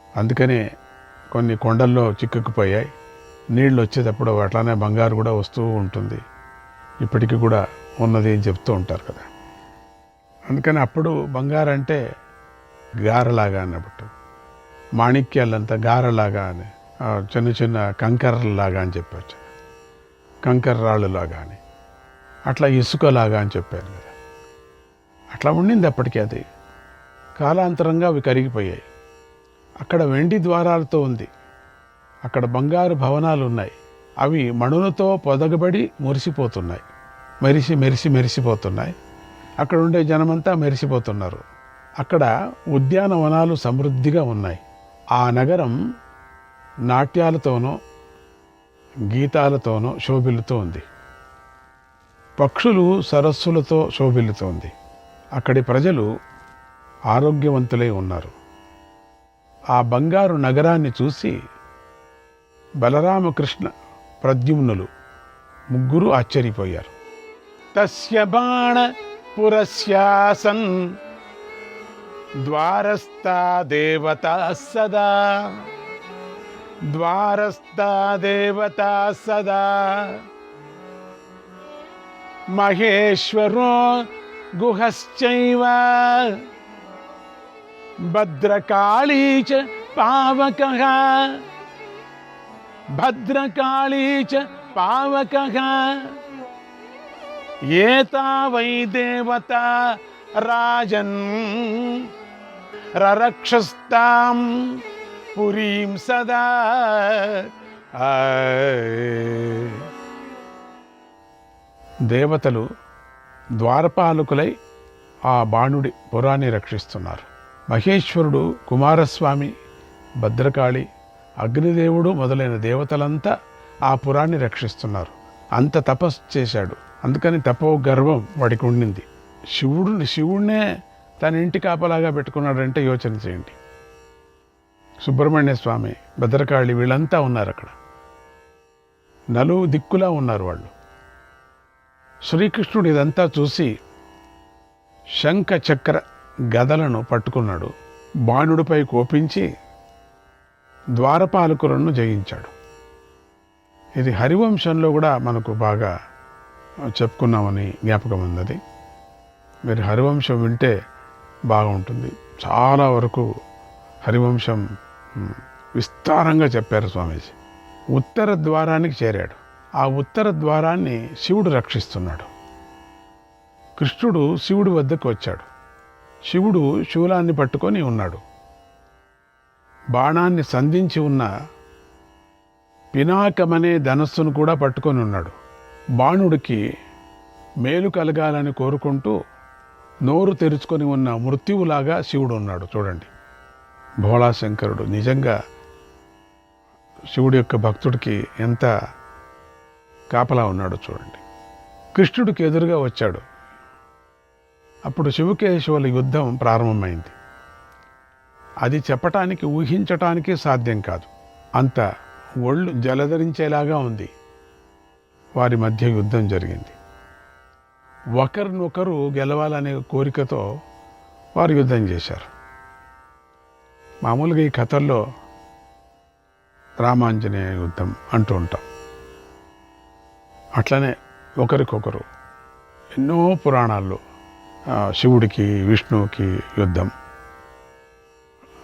అందుకనే కొన్ని కొండల్లో చిక్కుకుపోయాయి. నీళ్ళు వచ్చేటప్పుడు అట్లానే బంగారు కూడా వస్తూ ఉంటుంది. ఇప్పటికీ కూడా ఉన్నది అని చెప్తూ ఉంటారు కదా. అందుకని అప్పుడు బంగారు అంటే గారలాగా అన్నప్పుడు, మాణిక్యాలంతా గారలాగా అని, చిన్న చిన్న కంకర్రలాగా అని చెప్పచ్చు, కంకర రాళ్ళులాగా అని, అట్లా ఇసుకలాగా అని చెప్పాను కదా. అట్లా ఉండింది అప్పటికి. అది కాలాంతరంగా అవి కరిగిపోయాయి. అక్కడ వెండి ద్వారాలతో ఉంది, అక్కడ బంగారు భవనాలు ఉన్నాయి. అవి మణులతో పొదగబడి మురిసిపోతున్నాయి, మెరిసిపోతున్నాయి. అక్కడ ఉండే జనమంతా మెరిసిపోతున్నారు. అక్కడ ఉద్యానవనాలు సమృద్ధిగా ఉన్నాయి. ఆ నగరం నాట్యాలతోనూ గీతాలతోనూ శోభిల్లుతూ ఉంది. పక్షులు సరస్సులతో శోభిల్లుతోంది. అక్కడి ప్రజలు ఆరోగ్యవంతులై ఉన్నారు. ఆ బంగారు నగరాన్ని చూసి బలరామకృష్ణ ప్రద్యుమ్నులు ముగ్గురు ఆశ్చర్యపోయారు. తస్య బాణ పురస్యాసన్ ద్వారస్థా దేవతా సదా, ద్వారస్థా దేవతా సదా, మహేశ్వరో గుహశ్చైవ భద్రకాళీ చ పావకః, భద్రకాళీ చ పావకః, ఏతా వై దేవతా రాజన్ రరక్షస్తాం పురీం సదా. దేవతలు ద్వారపాలకులై ఆ బాణుడి పురాన్ని రక్షిస్తున్నారు. మహేశ్వరుడు, కుమారస్వామి, భద్రకాళి, అగ్నిదేవుడు మొదలైన దేవతలంతా ఆ పురాన్ని రక్షిస్తున్నారు. అంత తపస్సు చేశాడు. అందుకని తపో గర్వం వాడికి ఉండింది. శివుడినే తన ఇంటి కాపలాగా పెట్టుకున్నాడంటే యోచన చేయండి. సుబ్రహ్మణ్య స్వామి, భద్రకాళి వీళ్ళంతా ఉన్నారు అక్కడ. నలువు దిక్కులా ఉన్నారు వాళ్ళు. శ్రీకృష్ణుడు ఇదంతా చూసి శంఖ చక్ర గదలను పట్టుకున్నాడు. బాణుడిపై కోపించి ద్వారపాలకులను జయించాడు. ఇది హరివంశంలో కూడా మనకు బాగా చెప్పుకున్నామని జ్ఞాపకం ఉన్నది. మీరు హరివంశం వింటే బాగుంటుంది. చాలా వరకు హరివంశం విస్తారంగా చెప్పారు స్వామీజీ. ఉత్తర ద్వారానికి చేరాడు. ఆ ఉత్తర ద్వారాన్ని శివుడు రక్షిస్తున్నాడు. కృష్ణుడు శివుడి వద్దకు వచ్చాడు. శివుడు శూలాన్ని పట్టుకొని ఉన్నాడు. బాణాన్ని సంధించి ఉన్న పినాకమనే ధనస్సును కూడా పట్టుకొని ఉన్నాడు. బాణుడికి మేలు కలగాలని కోరుకుంటూ నోరు తెరుచుకొని ఉన్న మృత్యువులాగా శివుడు ఉన్నాడు. చూడండి, భోళాశంకరుడు నిజంగా శివుడి యొక్క భక్తుడికి ఎంత కాపలా ఉన్నాడో చూడండి. కృష్ణుడికి ఎదురుగా వచ్చాడు. అప్పుడు శివకేశవుల యుద్ధం ప్రారంభమైంది. అది చెప్పటానికి, ఊహించటానికి సాధ్యం కాదు. అంత ఒళ్ళు జలధరించేలాగా ఉంది. వారి మధ్య యుద్ధం జరిగింది. ఒకరినొకరు గెలవాలనే కోరికతో వారు యుద్ధం చేశారు. మామూలుగా ఈ కథల్లో రామాంజనేయ యుద్ధం అంటూ ఉంటాం. అట్లనే ఒకరికొకరు ఎన్నో పురాణాల్లో శివుడికి విష్ణువుకి యుద్ధం,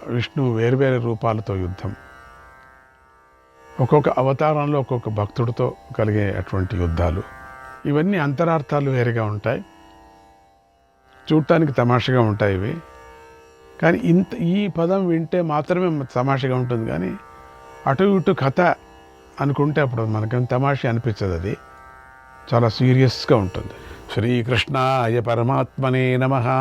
విష్ణువు వేర్వేరు రూపాలతో యుద్ధం, ఒక్కొక్క అవతారంలో ఒక్కొక్క భక్తుడితో కలిగే అటువంటి యుద్ధాలు, ఇవన్నీ అంతరార్థాలు వేరుగా ఉంటాయి. చూడటానికి తమాషగా ఉంటాయి ఇవి. కానీ ఈ పదం వింటే మాత్రమే తమాషగా ఉంటుంది. కానీ అటు ఇటు కథ అనుకుంటే అప్పుడు మనకేం తమాషా అనిపించదు. అది చాలా సీరియస్గా ఉంటుంది. శ్రీకృష్ణాయ పరమాత్మనే నమః.